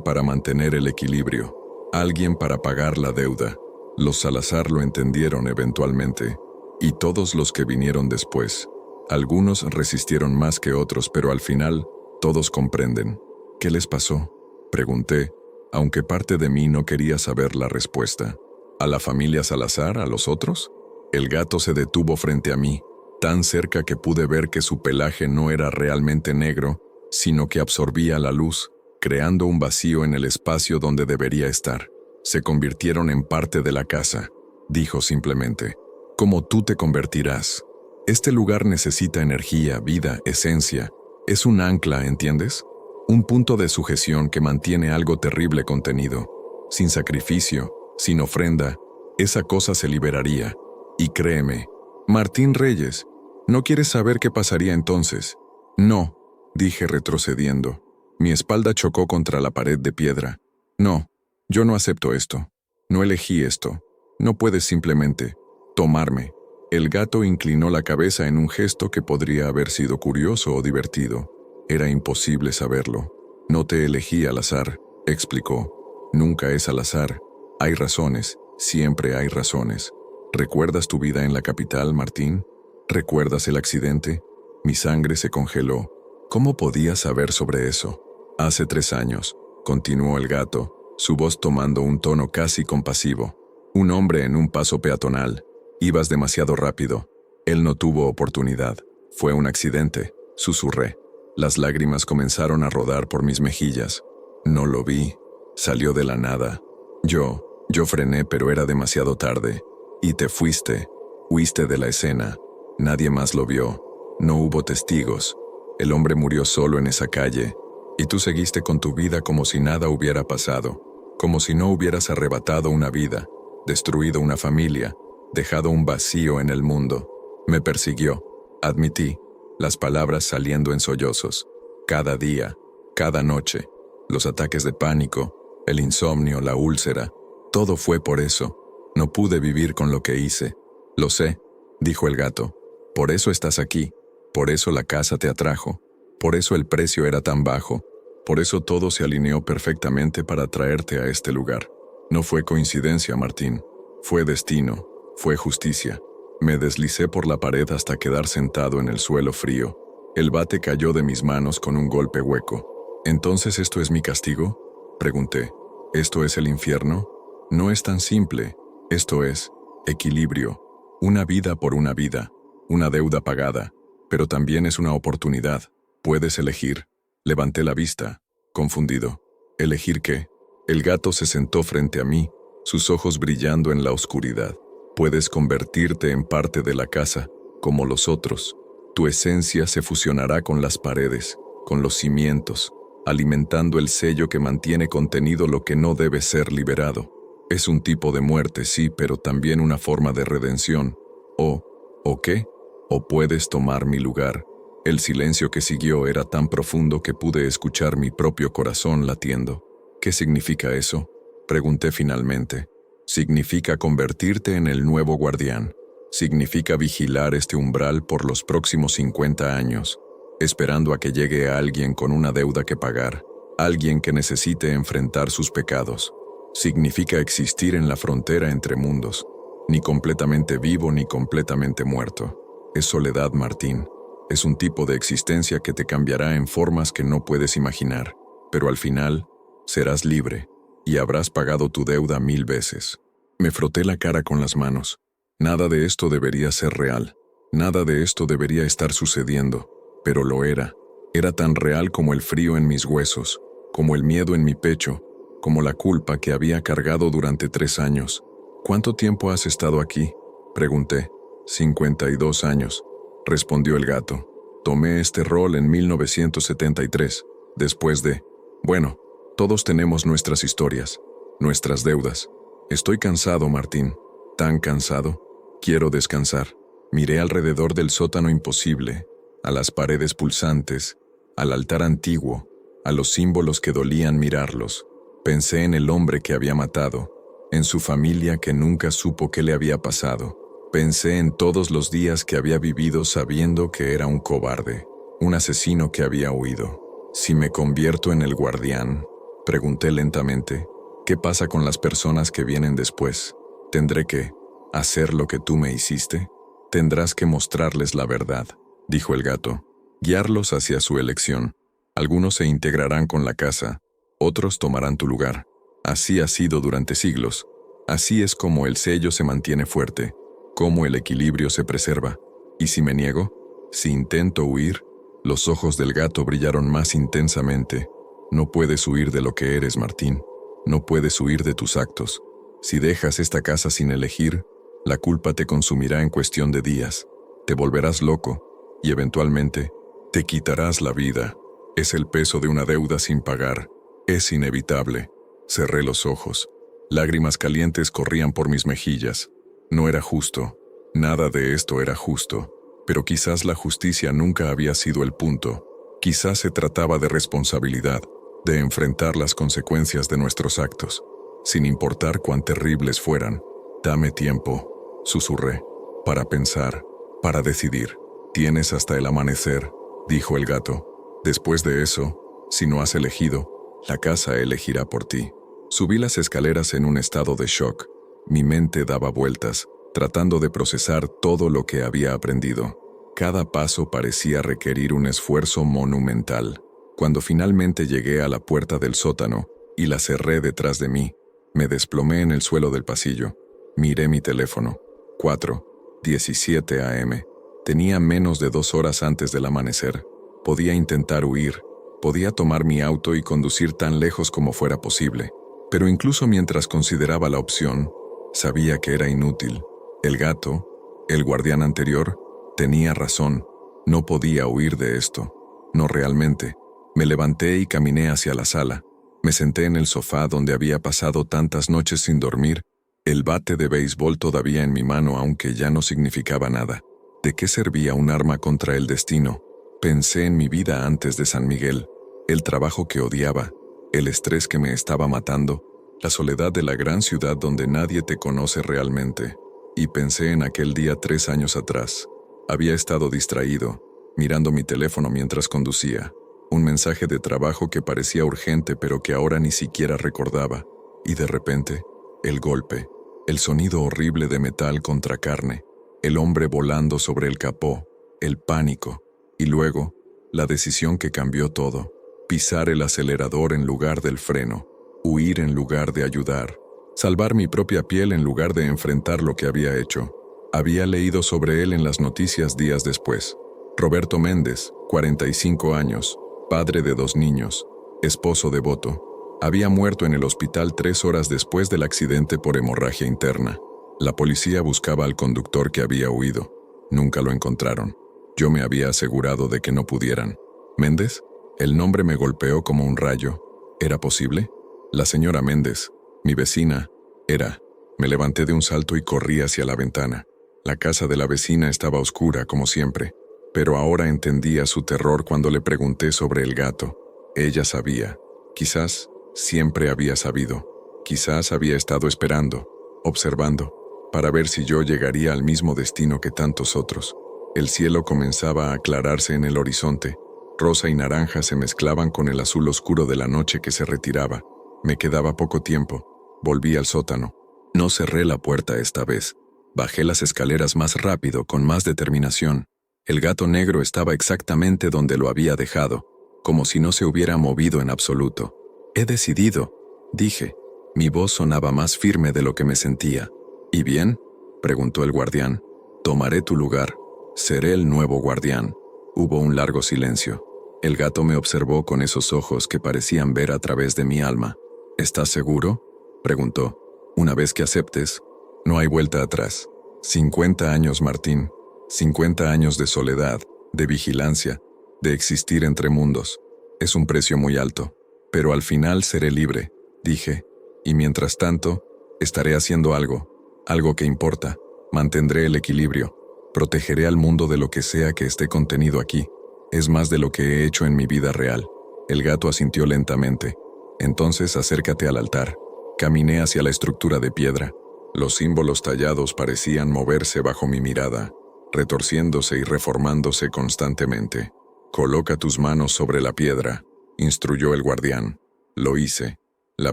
para mantener el equilibrio, alguien para pagar la deuda». Los Salazar lo entendieron eventualmente, y todos los que vinieron después. Algunos resistieron más que otros, pero al final, todos comprenden. «¿Qué les pasó?», pregunté, aunque parte de mí no quería saber la respuesta. «¿A la familia Salazar, a los otros?». El gato se detuvo frente a mí, tan cerca que pude ver que su pelaje no era realmente negro, sino que absorbía la luz, creando un vacío en el espacio donde debería estar. «Se convirtieron en parte de la casa», dijo simplemente. «Como tú te convertirás. Este lugar necesita energía, vida, esencia. Es un ancla, ¿entiendes? Un punto de sujeción que mantiene algo terrible contenido. Sin sacrificio, sin ofrenda, esa cosa se liberaría. Y créeme, Martín Reyes, ¿no quieres saber qué pasaría entonces?». «No», dije retrocediendo. Mi espalda chocó contra la pared de piedra. «No, yo no acepto esto. No elegí esto. No puedes simplemente tomarme». El gato inclinó la cabeza en un gesto que podría haber sido curioso o divertido. Era imposible saberlo. «No te elegí al azar», explicó. «Nunca es al azar. Hay razones, siempre hay razones. ¿Recuerdas tu vida en la capital, Martín? ¿Recuerdas el accidente?». Mi sangre se congeló. ¿Cómo podía saber sobre eso? «Hace 3 años», continuó el gato, su voz tomando un tono casi compasivo. «Un hombre en un paso peatonal. Ibas demasiado rápido. Él no tuvo oportunidad. Fue un accidente», susurré. Las lágrimas comenzaron a rodar por mis mejillas. «No lo vi». Salió de la nada. Yo frené, pero era demasiado tarde. Y te fuiste. Huiste de la escena. Nadie más lo vio. No hubo testigos. El hombre murió solo en esa calle. Y tú seguiste con tu vida como si nada hubiera pasado. Como si no hubieras arrebatado una vida, destruido una familia, dejado un vacío en el mundo. Me persiguió. Admití, las palabras saliendo en sollozos. Cada día, cada noche, los ataques de pánico, el insomnio, la úlcera, todo fue por eso. No pude vivir con lo que hice. Lo sé, dijo el gato. Por eso estás aquí. Por eso la casa te atrajo. Por eso el precio era tan bajo. Por eso todo se alineó perfectamente para traerte a este lugar. No fue coincidencia, Martín. Fue destino. Fue justicia. Me deslicé por la pared hasta quedar sentado en el suelo frío. El bate cayó de mis manos con un golpe hueco. ¿Entonces esto es mi castigo?, pregunté. ¿Esto es el infierno? No es tan simple. Esto es equilibrio. Una vida por una vida. Una deuda pagada. Pero también es una oportunidad. Puedes elegir. Levanté la vista, confundido. ¿Elegir qué? El gato se sentó frente a mí, sus ojos brillando en la oscuridad. Puedes convertirte en parte de la casa, como los otros. Tu esencia se fusionará con las paredes, con los cimientos, alimentando el sello que mantiene contenido lo que no debe ser liberado. Es un tipo de muerte, sí, pero también una forma de redención. ¿O qué? O puedes tomar mi lugar. El silencio que siguió era tan profundo que pude escuchar mi propio corazón latiendo. ¿Qué significa eso?, pregunté finalmente. Significa convertirte en el nuevo guardián. Significa vigilar este umbral por los próximos 50 años, esperando a que llegue alguien con una deuda que pagar, alguien que necesite enfrentar sus pecados. Significa existir en la frontera entre mundos, ni completamente vivo ni completamente muerto. Es soledad, Martín. Es un tipo de existencia que te cambiará en formas que no puedes imaginar, pero al final serás libre y habrás pagado tu deuda 1000 veces. Me froté la cara con las manos. Nada de esto debería ser real. Nada de esto debería estar sucediendo, pero lo era. Era tan real como el frío en mis huesos, como el miedo en mi pecho, como la culpa que había cargado durante 3 años. ¿Cuánto tiempo has estado aquí?, pregunté. 52 años, respondió el gato. Tomé este rol en 1973, después de... Bueno, todos tenemos nuestras historias, nuestras deudas. Estoy cansado, Martín. Tan cansado. Quiero descansar. Miré alrededor del sótano imposible, a las paredes pulsantes, al altar antiguo, a los símbolos que dolían mirarlos. Pensé en el hombre que había matado, en su familia que nunca supo qué le había pasado. Pensé en todos los días que había vivido sabiendo que era un cobarde, un asesino que había huido. Si me convierto en el guardián, pregunté lentamente, ¿qué pasa con las personas que vienen después? ¿Tendré que hacer lo que tú me hiciste? Tendrás que mostrarles la verdad, dijo el gato, guiarlos hacia su elección. Algunos se integrarán con la casa, otros tomarán tu lugar. Así ha sido durante siglos. Así es como el sello se mantiene fuerte, cómo el equilibrio se preserva. ¿Y si me niego? Si intento huir, los ojos del gato brillaron más intensamente. No puedes huir de lo que eres, Martín. No puedes huir de tus actos. Si dejas esta casa sin elegir, la culpa te consumirá en cuestión de días. Te volverás loco y eventualmente te quitarás la vida. Es el peso de una deuda sin pagar. Es inevitable. Cerré los ojos. Lágrimas calientes corrían por mis mejillas. No era justo. Nada de esto era justo. Pero quizás la justicia nunca había sido el punto. Quizás se trataba de responsabilidad, de enfrentar las consecuencias de nuestros actos, sin importar cuán terribles fueran. Dame tiempo, susurré, para pensar, para decidir. Tienes hasta el amanecer, dijo el gato. Después de eso, si no has elegido, la casa elegirá por ti. Subí las escaleras en un estado de shock. Mi mente daba vueltas, tratando de procesar todo lo que había aprendido. Cada paso parecía requerir un esfuerzo monumental. Cuando finalmente llegué a la puerta del sótano y la cerré detrás de mí, me desplomé en el suelo del pasillo. Miré mi teléfono. 4:17 a.m. Tenía menos de 2 horas antes del amanecer. Podía intentar huir. Podía tomar mi auto y conducir tan lejos como fuera posible. Pero incluso mientras consideraba la opción, sabía que era inútil. El gato, el guardián anterior, tenía razón. No podía huir de esto. No realmente. Me levanté y caminé hacia la sala. Me senté en el sofá donde había pasado tantas noches sin dormir, el bate de béisbol todavía en mi mano aunque ya no significaba nada. ¿De qué servía un arma contra el destino? Pensé en mi vida antes de San Miguel, el trabajo que odiaba, el estrés que me estaba matando, la soledad de la gran ciudad donde nadie te conoce realmente. Y pensé en aquel día 3 años atrás. Había estado distraído, mirando mi teléfono mientras conducía. Un mensaje de trabajo que parecía urgente pero que ahora ni siquiera recordaba. Y de repente, el golpe, el sonido horrible de metal contra carne, el hombre volando sobre el capó, el pánico. Y luego, la decisión que cambió todo. Pisar el acelerador en lugar del freno, huir en lugar de ayudar, salvar mi propia piel en lugar de enfrentar lo que había hecho. Había leído sobre él en las noticias días después. Roberto Méndez, 45 años, padre de 2 niños, esposo devoto. Había muerto en el hospital 3 horas después del accidente por hemorragia interna. La policía buscaba al conductor que había huido. Nunca lo encontraron. Yo me había asegurado de que no pudieran. ¿Méndez? El nombre me golpeó como un rayo. ¿Era posible? La señora Méndez, mi vecina, era. Me levanté de un salto y corrí hacia la ventana. La casa de la vecina estaba oscura, como siempre, pero ahora entendía su terror cuando le pregunté sobre el gato. Ella sabía. Quizás siempre había sabido. Quizás había estado esperando, observando, para ver si yo llegaría al mismo destino que tantos otros. El cielo comenzaba a aclararse en el horizonte. Rosa y naranja se mezclaban con el azul oscuro de la noche que se retiraba. Me quedaba poco tiempo. Volví al sótano. No cerré la puerta esta vez. Bajé las escaleras más rápido, con más determinación. El gato negro estaba exactamente donde lo había dejado, como si no se hubiera movido en absoluto. «He decidido», dije. Mi voz sonaba más firme de lo que me sentía. «¿Y bien?», preguntó el guardián. «Tomaré tu lugar. Seré el nuevo guardián». Hubo un largo silencio. El gato me observó con esos ojos que parecían ver a través de mi alma. «¿Estás seguro?», preguntó. «Una vez que aceptes, no hay vuelta atrás. 50 años, Martín. 50 años de soledad, de vigilancia, de existir entre mundos. Es un precio muy alto. Pero al final seré libre», dije. «Y mientras tanto, estaré haciendo algo que importa. Mantendré el equilibrio. Protegeré al mundo de lo que sea que esté contenido aquí. Es más de lo que he hecho en mi vida real». El gato asintió lentamente. «Entonces acércate al altar». Caminé hacia la estructura de piedra. Los símbolos tallados parecían moverse bajo mi mirada, retorciéndose y reformándose constantemente. «Coloca tus manos sobre la piedra», instruyó el guardián. Lo hice. La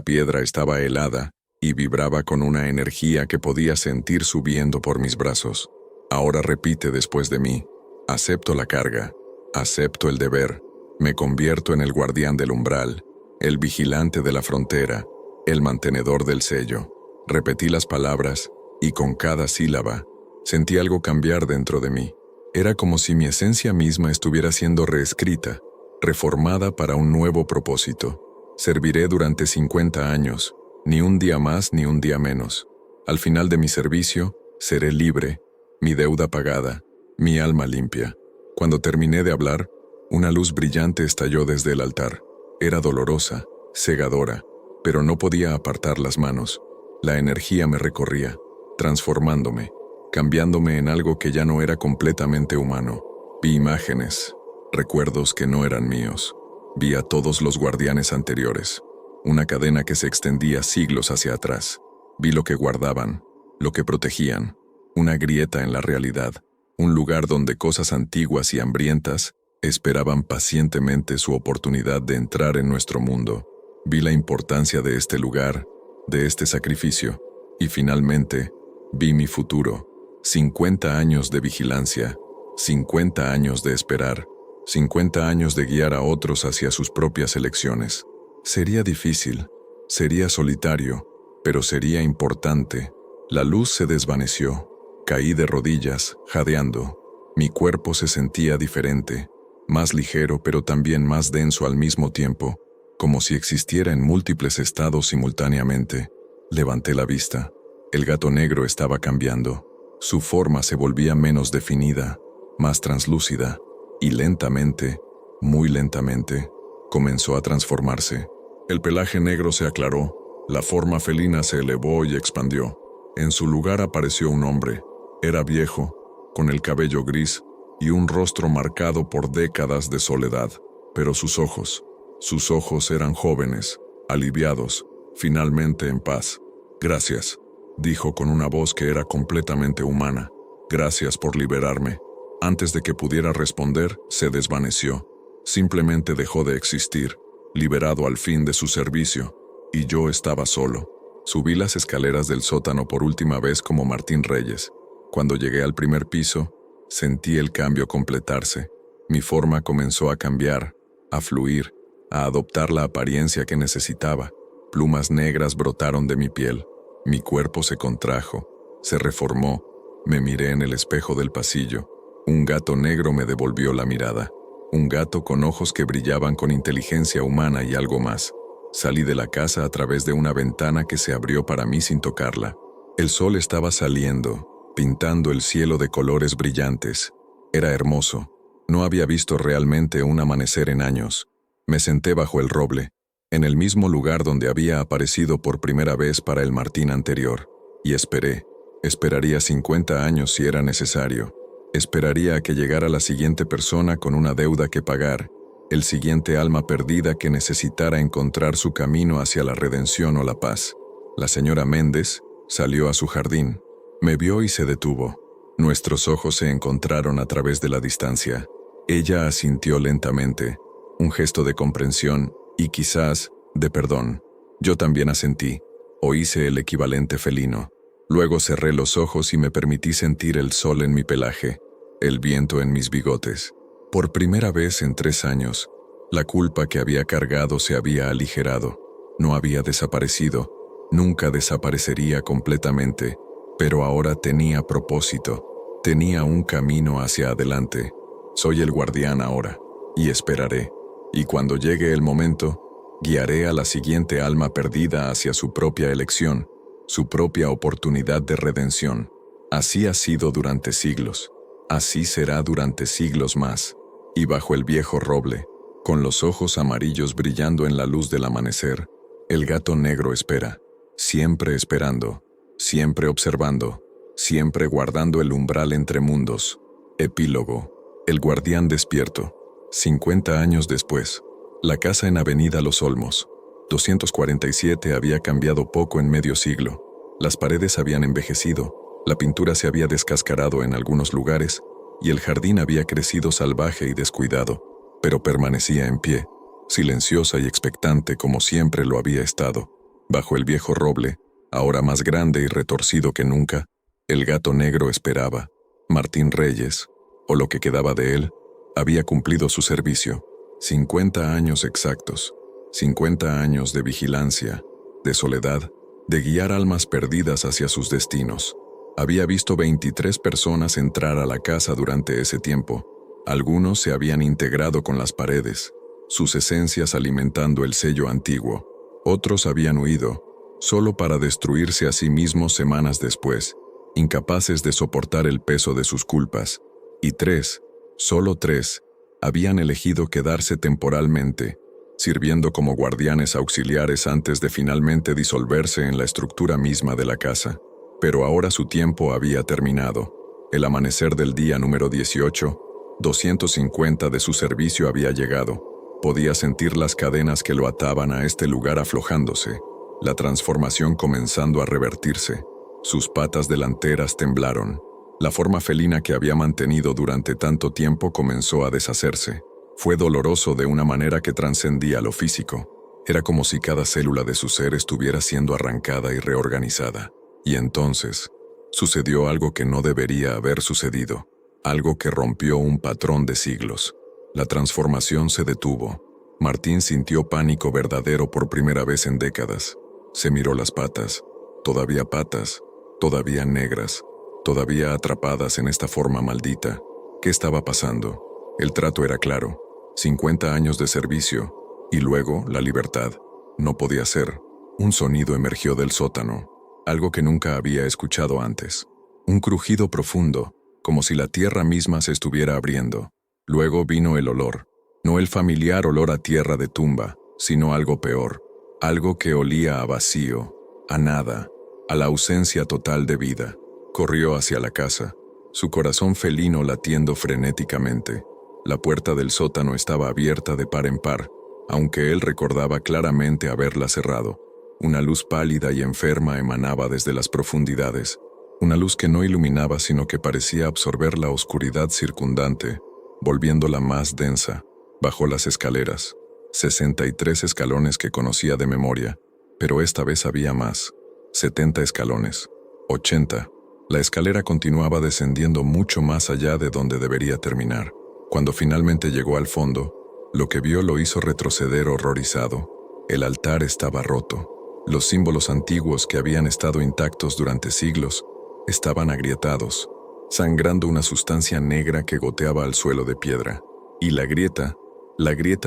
piedra estaba helada y vibraba con una energía que podía sentir subiendo por mis brazos. «Ahora repite después de mí. Acepto la carga. Acepto el deber. Me convierto en el guardián del umbral, el vigilante de la frontera, el mantenedor del sello». Repetí las palabras, y con cada sílaba, sentí algo cambiar dentro de mí. Era como si mi esencia misma estuviera siendo reescrita, reformada para un nuevo propósito. Serviré durante 50 años, ni un día más ni un día menos. Al final de mi servicio, seré libre, mi deuda pagada, mi alma limpia. Cuando terminé de hablar, una luz brillante estalló desde el altar. Era dolorosa, cegadora, pero no podía apartar las manos. La energía me recorría, transformándome, cambiándome en algo que ya no era completamente humano. Vi imágenes, recuerdos que no eran míos. Vi a todos los guardianes anteriores, una cadena que se extendía siglos hacia atrás. Vi lo que guardaban, lo que protegían, una grieta en la realidad, un lugar donde cosas antiguas y hambrientas esperaban pacientemente su oportunidad de entrar en nuestro mundo. Vi la importancia de este lugar, de este sacrificio, y finalmente, vi mi futuro. 50 años de vigilancia, 50 años de esperar, 50 años de guiar a otros hacia sus propias elecciones. Sería difícil, sería solitario, pero sería importante. La luz se desvaneció. Caí de rodillas, jadeando. Mi cuerpo se sentía diferente, más ligero pero también más denso al mismo tiempo. como si existiera en múltiples estados simultáneamente. Levanté la vista. El gato negro estaba cambiando. Su forma se volvía menos definida, más translúcida, y lentamente, muy lentamente, comenzó a transformarse. El pelaje negro se aclaró, la forma felina se elevó y expandió. En su lugar apareció un hombre. Era viejo, con el cabello gris y un rostro marcado por décadas de soledad, pero sus ojos eran jóvenes, aliviados, finalmente en paz. «Gracias», dijo con una voz que era completamente humana. «Gracias por liberarme». Antes de que pudiera responder, se desvaneció. Simplemente dejó de existir, liberado al fin de su servicio, y yo estaba solo. Subí las escaleras del sótano por última vez como Martín Reyes. Cuando llegué al primer piso, sentí el cambio completarse. Mi forma comenzó a cambiar, a fluir, a adoptar la apariencia que necesitaba. Plumas negras brotaron de mi piel. Mi cuerpo se contrajo, se reformó. Me miré en el espejo del pasillo. Un gato negro me devolvió la mirada. Un gato con ojos que brillaban con inteligencia humana y algo más. Salí de la casa a través de una ventana que se abrió para mí sin tocarla. El sol estaba saliendo, pintando el cielo de colores brillantes. Era hermoso. No había visto realmente un amanecer en años. Me senté bajo el roble, en el mismo lugar donde había aparecido por primera vez para el Martín anterior, y esperé. Esperaría 50 años si era necesario. Esperaría a que llegara la siguiente persona con una deuda que pagar, el siguiente alma perdida que necesitara encontrar su camino hacia la redención o la paz. La señora Méndez salió a su jardín. Me vio y se detuvo. Nuestros ojos se encontraron a través de la distancia. Ella asintió lentamente, un gesto de comprensión y quizás de perdón. Yo también asentí, o hice el equivalente felino. Luego cerré los ojos y me permití sentir el sol en mi pelaje, el viento en mis bigotes. Por primera vez en 3 años, la culpa que había cargado se había aligerado. No había desaparecido, nunca desaparecería completamente, pero ahora tenía propósito, tenía un camino hacia adelante. Soy el guardián ahora, y esperaré. Y cuando llegue el momento, guiaré a la siguiente alma perdida hacia su propia elección, su propia oportunidad de redención. Así ha sido durante siglos. Así será durante siglos más. Y bajo el viejo roble, con los ojos amarillos brillando en la luz del amanecer, el gato negro espera, siempre esperando, siempre observando, siempre guardando el umbral entre mundos. Epílogo. El guardián despierto. 50 años después. La casa en Avenida Los Olmos, 247 había cambiado poco en medio siglo. Las paredes habían envejecido, la pintura se había descascarado en algunos lugares, y el jardín había crecido salvaje y descuidado, pero permanecía en pie, silenciosa y expectante como siempre lo había estado. Bajo el viejo roble, ahora más grande y retorcido que nunca, el gato negro esperaba. Martín Reyes, o lo que quedaba de él, había cumplido su servicio. 50 años exactos, 50 años de vigilancia, de soledad, de guiar almas perdidas hacia sus destinos. Había visto 23 personas entrar a la casa durante ese tiempo. Algunos se habían integrado con las paredes, sus esencias alimentando el sello antiguo. Otros habían huido, solo para destruirse a sí mismos semanas después, incapaces de soportar el peso de sus culpas. Y 3, solo 3, habían elegido quedarse temporalmente, sirviendo como guardianes auxiliares antes de finalmente disolverse en la estructura misma de la casa. Pero ahora su tiempo había terminado. El amanecer del día número 18, 250 de su servicio había llegado. Podía sentir las cadenas que lo ataban a este lugar aflojándose, la transformación comenzando a revertirse. Sus patas delanteras temblaron. La forma felina que había mantenido durante tanto tiempo comenzó a deshacerse. Fue doloroso de una manera que trascendía lo físico. Era como si cada célula de su ser estuviera siendo arrancada y reorganizada. Y entonces, sucedió algo que no debería haber sucedido, algo que rompió un patrón de siglos. La transformación se detuvo. Martín sintió pánico verdadero por primera vez en décadas. Se miró las patas, todavía negras, todavía atrapadas en esta forma maldita. ¿Qué estaba pasando? El trato era claro. 50 años de servicio, Y luego, la libertad. No podía ser. Un sonido emergió del sótano, algo que nunca había escuchado antes. Un crujido profundo, como si la tierra misma se estuviera abriendo. Luego vino el olor. No el familiar olor a tierra de tumba, sino algo peor. Algo que olía a vacío, a nada, a la ausencia total de vida. Corrió hacia la casa, su corazón felino latiendo frenéticamente. La puerta del sótano estaba abierta de par en par, aunque él recordaba claramente haberla cerrado. Una luz pálida y enferma emanaba desde las profundidades, una luz que no iluminaba sino que parecía absorber la oscuridad circundante, volviéndola más densa. Bajó las escaleras, 63 escalones que conocía de memoria, pero esta vez había más, 70 escalones, 80. La escalera continuaba descendiendo mucho más allá de donde debería terminar. Cuando finalmente llegó al fondo, lo que vio lo hizo retroceder horrorizado. El altar estaba roto. Los símbolos antiguos que habían estado intactos durante siglos estaban agrietados, sangrando una sustancia negra que goteaba al suelo de piedra. Y la grieta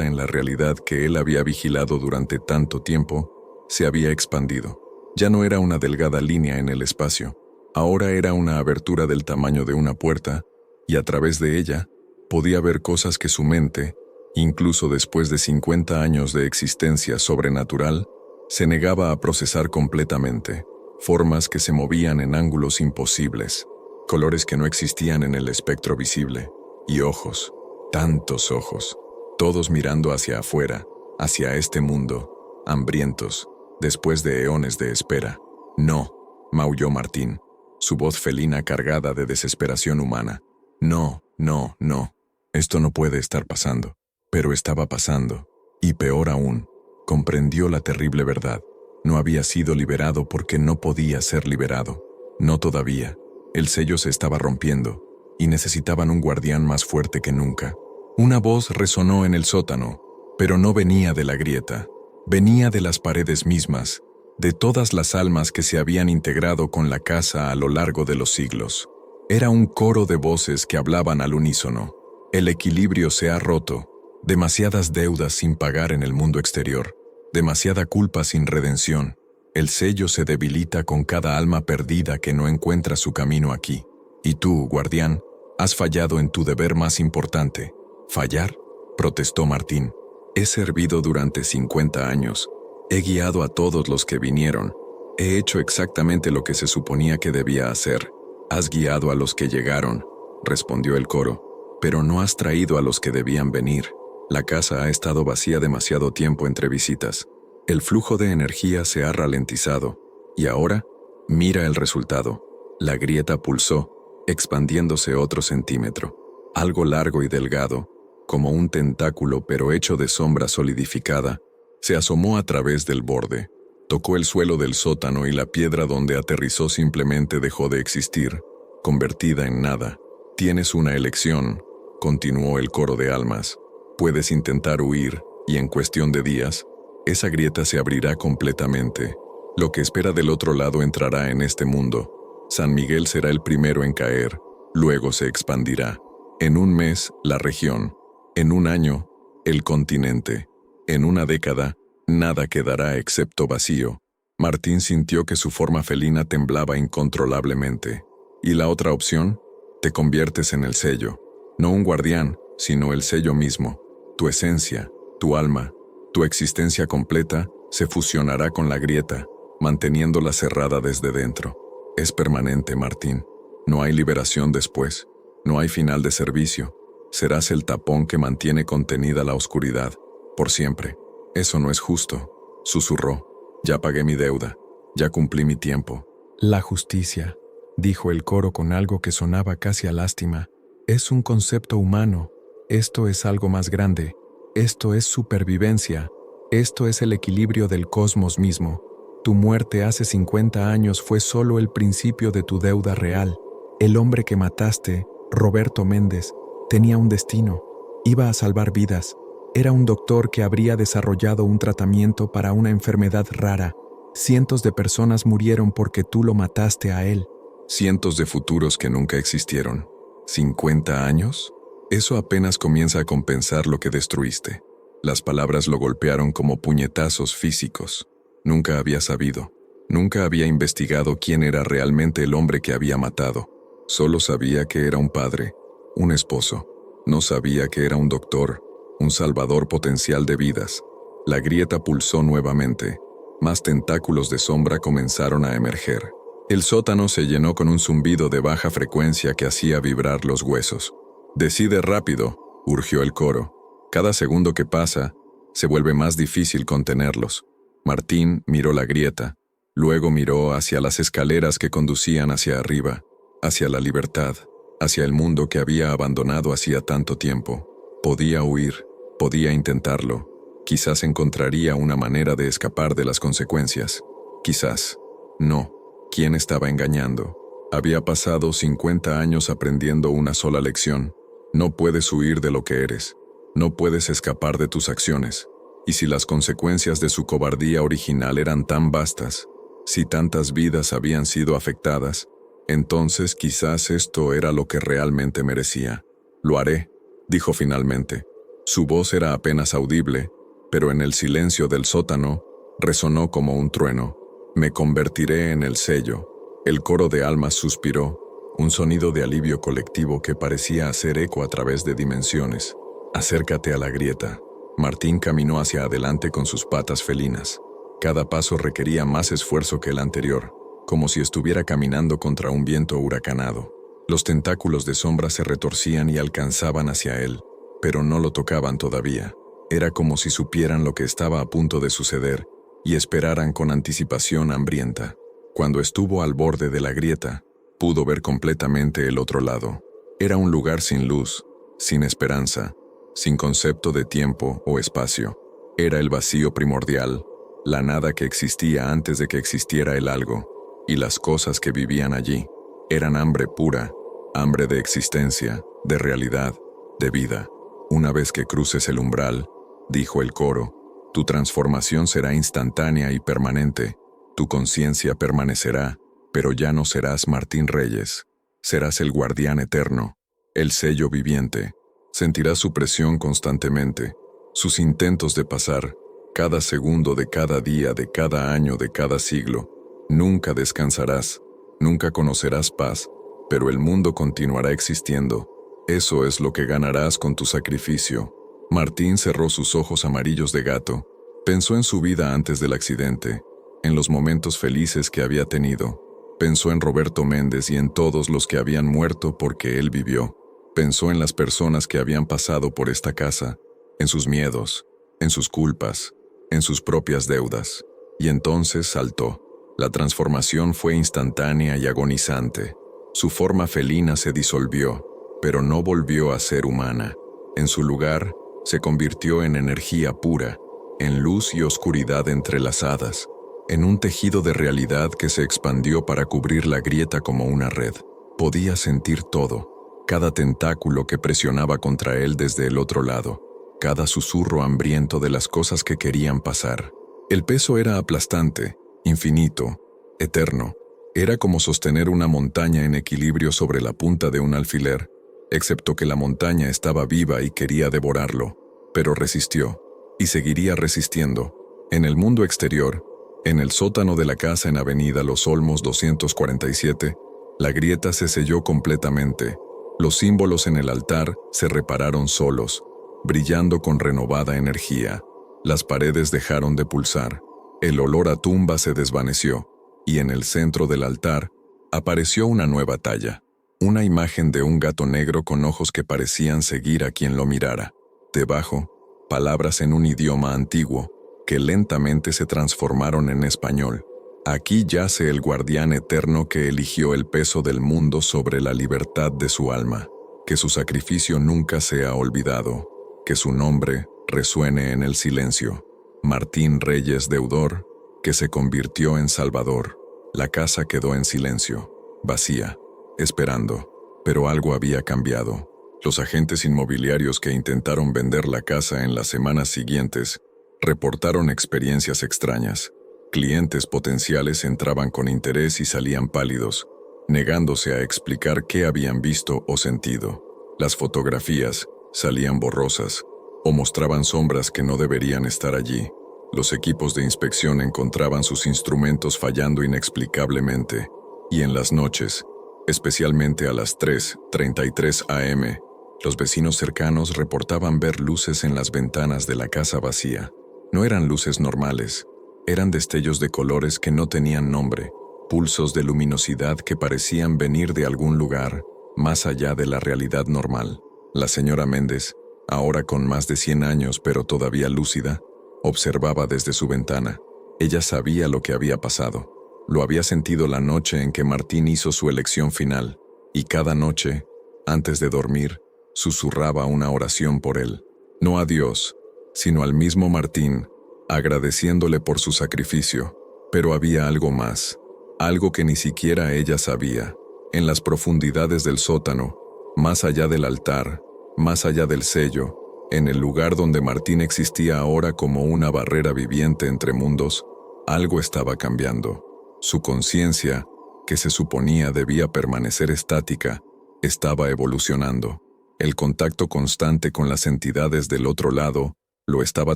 en la realidad que él había vigilado durante tanto tiempo, se había expandido. Ya no era una delgada línea en el espacio, ahora era una abertura del tamaño de una puerta, y a través de ella podía ver cosas que su mente, incluso después de 50 años de existencia sobrenatural, se negaba a procesar completamente. Formas que se movían en ángulos imposibles, colores que no existían en el espectro visible, y ojos, tantos ojos, todos mirando hacia afuera, hacia este mundo, hambrientos, después de eones de espera. No, maulló Martín, su voz felina cargada de desesperación humana. No, no, no. Esto no puede estar pasando. Pero estaba pasando. Y peor aún, comprendió la terrible verdad. No había sido liberado porque no podía ser liberado. No todavía. El sello se estaba rompiendo, y necesitaban un guardián más fuerte que nunca. Una voz resonó en el sótano, pero no venía de la grieta. Venía de las paredes mismas, de todas las almas que se habían integrado con la casa a lo largo de los siglos. Era un coro de voces que hablaban al unísono. El equilibrio se ha roto. Demasiadas deudas sin pagar en el mundo exterior. Demasiada culpa sin redención. El sello se debilita con cada alma perdida que no encuentra su camino aquí. Y tú, guardián, has fallado en tu deber más importante. ¿Fallar?, protestó Martín. He servido durante 50 años. He guiado a todos los que vinieron. He hecho exactamente lo que se suponía que debía hacer. Has guiado a los que llegaron, respondió el coro, pero no has traído a los que debían venir. La casa ha estado vacía demasiado tiempo entre visitas. El flujo de energía se ha ralentizado. Y ahora, mira el resultado. La grieta pulsó, expandiéndose otro centímetro. Algo largo y delgado, como un tentáculo pero hecho de sombra solidificada, se asomó a través del borde. Tocó el suelo del sótano y la piedra donde aterrizó simplemente dejó de existir, convertida en nada. Tienes una elección, continuó el coro de almas. Puedes intentar huir, y en cuestión de días, esa grieta se abrirá completamente. Lo que espera del otro lado entrará en este mundo. San Miguel será el primero en caer, luego se expandirá. En un mes, la región. En un año, el continente. En una década, nada quedará excepto vacío. Martín sintió que su forma felina temblaba incontrolablemente. ¿Y la otra opción? Te conviertes en el sello. No un guardián, sino el sello mismo. Tu esencia, tu alma, tu existencia completa se fusionará con la grieta, manteniéndola cerrada desde dentro. Es permanente, Martín. No hay liberación después. No hay final de servicio. Serás el tapón que mantiene contenida la oscuridad, por siempre. Eso no es justo, susurró. Ya pagué mi deuda. Ya cumplí mi tiempo. La justicia, dijo el coro con algo que sonaba casi a lástima, es un concepto humano. Esto es algo más grande. Esto es supervivencia. Esto es el equilibrio del cosmos mismo. Tu muerte hace 50 años fue solo el principio de tu deuda real. El hombre que mataste, Roberto Méndez, tenía un destino. Iba a salvar vidas. Era un doctor que habría desarrollado un tratamiento para una enfermedad rara. Cientos de personas murieron porque tú lo mataste a él. Cientos de futuros que nunca existieron. ¿50 años? Eso apenas comienza a compensar lo que destruiste. Las palabras lo golpearon como puñetazos físicos. Nunca había sabido. Nunca había investigado quién era realmente el hombre que había matado. Solo sabía que era un padre, un esposo. No sabía que era un doctor, un salvador potencial de vidas. La grieta pulsó nuevamente. Más tentáculos de sombra comenzaron a emerger. El sótano se llenó con un zumbido de baja frecuencia que hacía vibrar los huesos. «Decide rápido», urgió el coro. «Cada segundo que pasa, se vuelve más difícil contenerlos». Martín miró la grieta. Luego miró hacia las escaleras que conducían hacia arriba, hacia la libertad, hacia el mundo que había abandonado hacía tanto tiempo. Podía huir, podía intentarlo. Quizás encontraría una manera de escapar de las consecuencias. Quizás. No. ¿Quién estaba engañando? Había pasado 50 años aprendiendo una sola lección. No puedes huir de lo que eres. No puedes escapar de tus acciones. Y si las consecuencias de su cobardía original eran tan vastas, si tantas vidas habían sido afectadas, entonces quizás esto era lo que realmente merecía. «Lo haré», dijo finalmente. Su voz era apenas audible, pero en el silencio del sótano resonó como un trueno. «Me convertiré en el sello». El coro de almas suspiró, un sonido de alivio colectivo que parecía hacer eco a través de dimensiones. «Acércate a la grieta». Martín caminó hacia adelante con sus patas felinas. Cada paso requería más esfuerzo que el anterior, como si estuviera caminando contra un viento huracanado. Los tentáculos de sombra se retorcían y alcanzaban hacia él, pero no lo tocaban todavía. Era como si supieran lo que estaba a punto de suceder y esperaran con anticipación hambrienta. Cuando estuvo al borde de la grieta, pudo ver completamente el otro lado. Era un lugar sin luz, sin esperanza, sin concepto de tiempo o espacio. Era el vacío primordial, la nada que existía antes de que existiera el algo, y las cosas que vivían allí eran hambre pura, hambre de existencia, de realidad, de vida. «Una vez que cruces el umbral», dijo el coro, «tu transformación será instantánea y permanente. Tu conciencia permanecerá, pero ya no serás Martín Reyes. Serás el guardián eterno, el sello viviente. Sentirás su presión constantemente, sus intentos de pasar, cada segundo de cada día, de cada año, de cada siglo. Nunca descansarás, nunca conocerás paz, pero el mundo continuará existiendo. Eso es lo que ganarás con tu sacrificio». Martín cerró sus ojos amarillos de gato. Pensó en su vida antes del accidente, en los momentos felices que había tenido. Pensó en Roberto Méndez y en todos los que habían muerto porque él vivió. Pensó en las personas que habían pasado por esta casa, en sus miedos, en sus culpas, en sus propias deudas. Y entonces saltó. La transformación fue instantánea y agonizante. Su forma felina se disolvió, pero no volvió a ser humana. En su lugar, se convirtió en energía pura, en luz y oscuridad entrelazadas, en un tejido de realidad que se expandió para cubrir la grieta como una red. Podía sentir todo, cada tentáculo que presionaba contra él desde el otro lado, cada susurro hambriento de las cosas que querían pasar. El peso era aplastante, infinito, eterno. Era como sostener una montaña en equilibrio sobre la punta de un alfiler, excepto que la montaña estaba viva y quería devorarlo, pero resistió, y seguiría resistiendo. En el mundo exterior, en el sótano de la casa en Avenida Los Olmos 247, la grieta se selló completamente. Los símbolos en el altar se repararon solos, brillando con renovada energía. Las paredes dejaron de pulsar, el olor a tumba se desvaneció, y en el centro del altar apareció una nueva talla, una imagen de un gato negro con ojos que parecían seguir a quien lo mirara. Debajo, palabras en un idioma antiguo, que lentamente se transformaron en español. «Aquí yace el guardián eterno que eligió el peso del mundo sobre la libertad de su alma. Que su sacrificio nunca sea olvidado. Que su nombre resuene en el silencio. Martín Reyes deudor, que se convirtió en salvador». La casa quedó en silencio, vacía, esperando, pero algo había cambiado. Los agentes inmobiliarios que intentaron vender la casa en las semanas siguientes reportaron experiencias extrañas. Clientes potenciales entraban con interés y salían pálidos, negándose a explicar qué habían visto o sentido. Las fotografías salían borrosas, o mostraban sombras que no deberían estar allí. Los equipos de inspección encontraban sus instrumentos fallando inexplicablemente, y en las noches, especialmente a las 3:33 am, los vecinos cercanos reportaban ver luces en las ventanas de la casa vacía. No eran luces normales, eran destellos de colores que no tenían nombre, pulsos de luminosidad que parecían venir de algún lugar, más allá de la realidad normal. La señora Méndez, ahora con más de 100 años pero todavía lúcida, observaba desde su ventana. Ella sabía lo que había pasado. Lo había sentido la noche en que Martín hizo su elección final, y cada noche, antes de dormir, susurraba una oración por él. No a Dios, sino al mismo Martín, agradeciéndole por su sacrificio. Pero había algo más, algo que ni siquiera ella sabía. En las profundidades del sótano, más allá del altar, más allá del sello, en el lugar donde Martín existía ahora como una barrera viviente entre mundos, algo estaba cambiando. Su conciencia, que se suponía debía permanecer estática, estaba evolucionando. El contacto constante con las entidades del otro lado lo estaba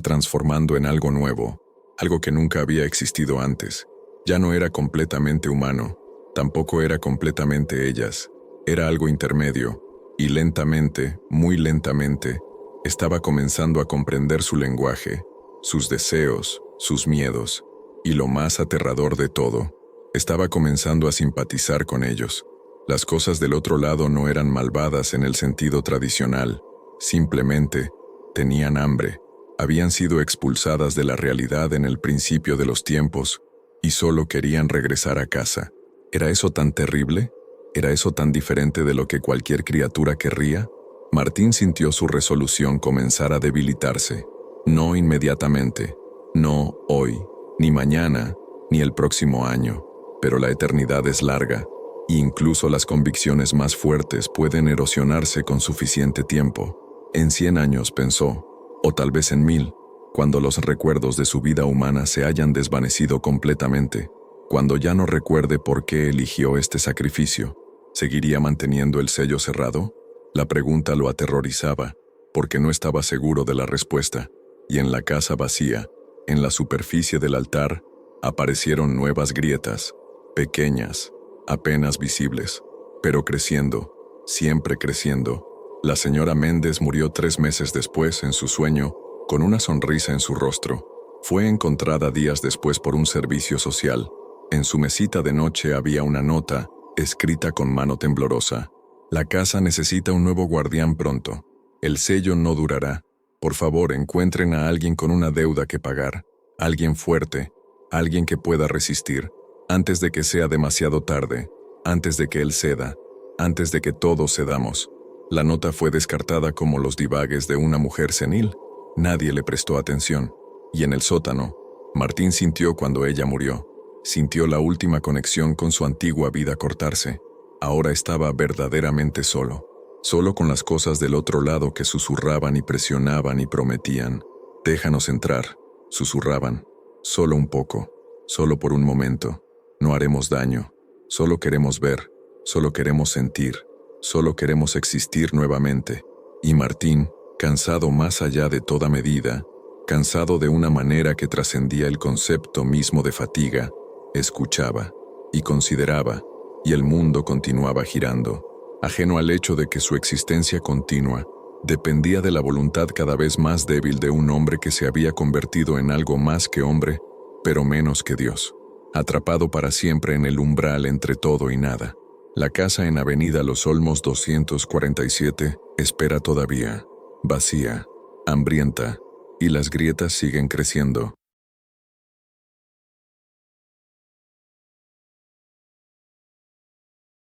transformando en algo nuevo, algo que nunca había existido antes. Ya no era completamente humano, tampoco era completamente ellas, era algo intermedio, y lentamente, muy lentamente, estaba comenzando a comprender su lenguaje, sus deseos, sus miedos, y lo más aterrador de todo, estaba comenzando a simpatizar con ellos. Las cosas del otro lado no eran malvadas en el sentido tradicional, simplemente tenían hambre, habían sido expulsadas de la realidad en el principio de los tiempos y solo querían regresar a casa. ¿Era eso tan terrible? ¿Era eso tan diferente de lo que cualquier criatura querría? Martín sintió su resolución comenzar a debilitarse. No inmediatamente, no hoy, ni mañana, ni el próximo año, pero la eternidad es larga, e incluso las convicciones más fuertes pueden erosionarse con suficiente tiempo. En 100 años pensó, o tal vez en 1000, cuando los recuerdos de su vida humana se hayan desvanecido completamente, cuando ya no recuerde por qué eligió este sacrificio, ¿seguiría manteniendo el sello cerrado? La pregunta lo aterrorizaba, porque no estaba seguro de la respuesta, y en la casa vacía, en la superficie del altar, aparecieron nuevas grietas, pequeñas, apenas visibles, pero creciendo, siempre creciendo. La señora Méndez murió 3 meses después en su sueño, con una sonrisa en su rostro. Fue encontrada días después por un servicio social. En su mesita de noche había una nota, escrita con mano temblorosa. La casa necesita un nuevo guardián pronto. El sello no durará. Por favor, encuentren a alguien con una deuda que pagar. Alguien fuerte, alguien que pueda resistir, antes de que sea demasiado tarde, antes de que él ceda, antes de que todos cedamos. La nota fue descartada como los divagues de una mujer senil. Nadie le prestó atención. Y en el sótano, Martín sintió cuando ella murió. Sintió la última conexión con su antigua vida cortarse. Ahora estaba verdaderamente solo. Solo con las cosas del otro lado que susurraban y presionaban y prometían. «Déjanos entrar», susurraban. «Solo un poco, solo por un momento. No haremos daño. Solo queremos ver, solo queremos sentir, solo queremos existir nuevamente». Y Martín, cansado más allá de toda medida, cansado de una manera que trascendía el concepto mismo de fatiga, escuchaba y consideraba, y el mundo continuaba girando, ajeno al hecho de que su existencia continua dependía de la voluntad cada vez más débil de un hombre que se había convertido en algo más que hombre, pero menos que Dios, atrapado para siempre en el umbral entre todo y nada. La casa en Avenida Los Olmos 247 espera todavía, vacía, hambrienta, y las grietas siguen creciendo.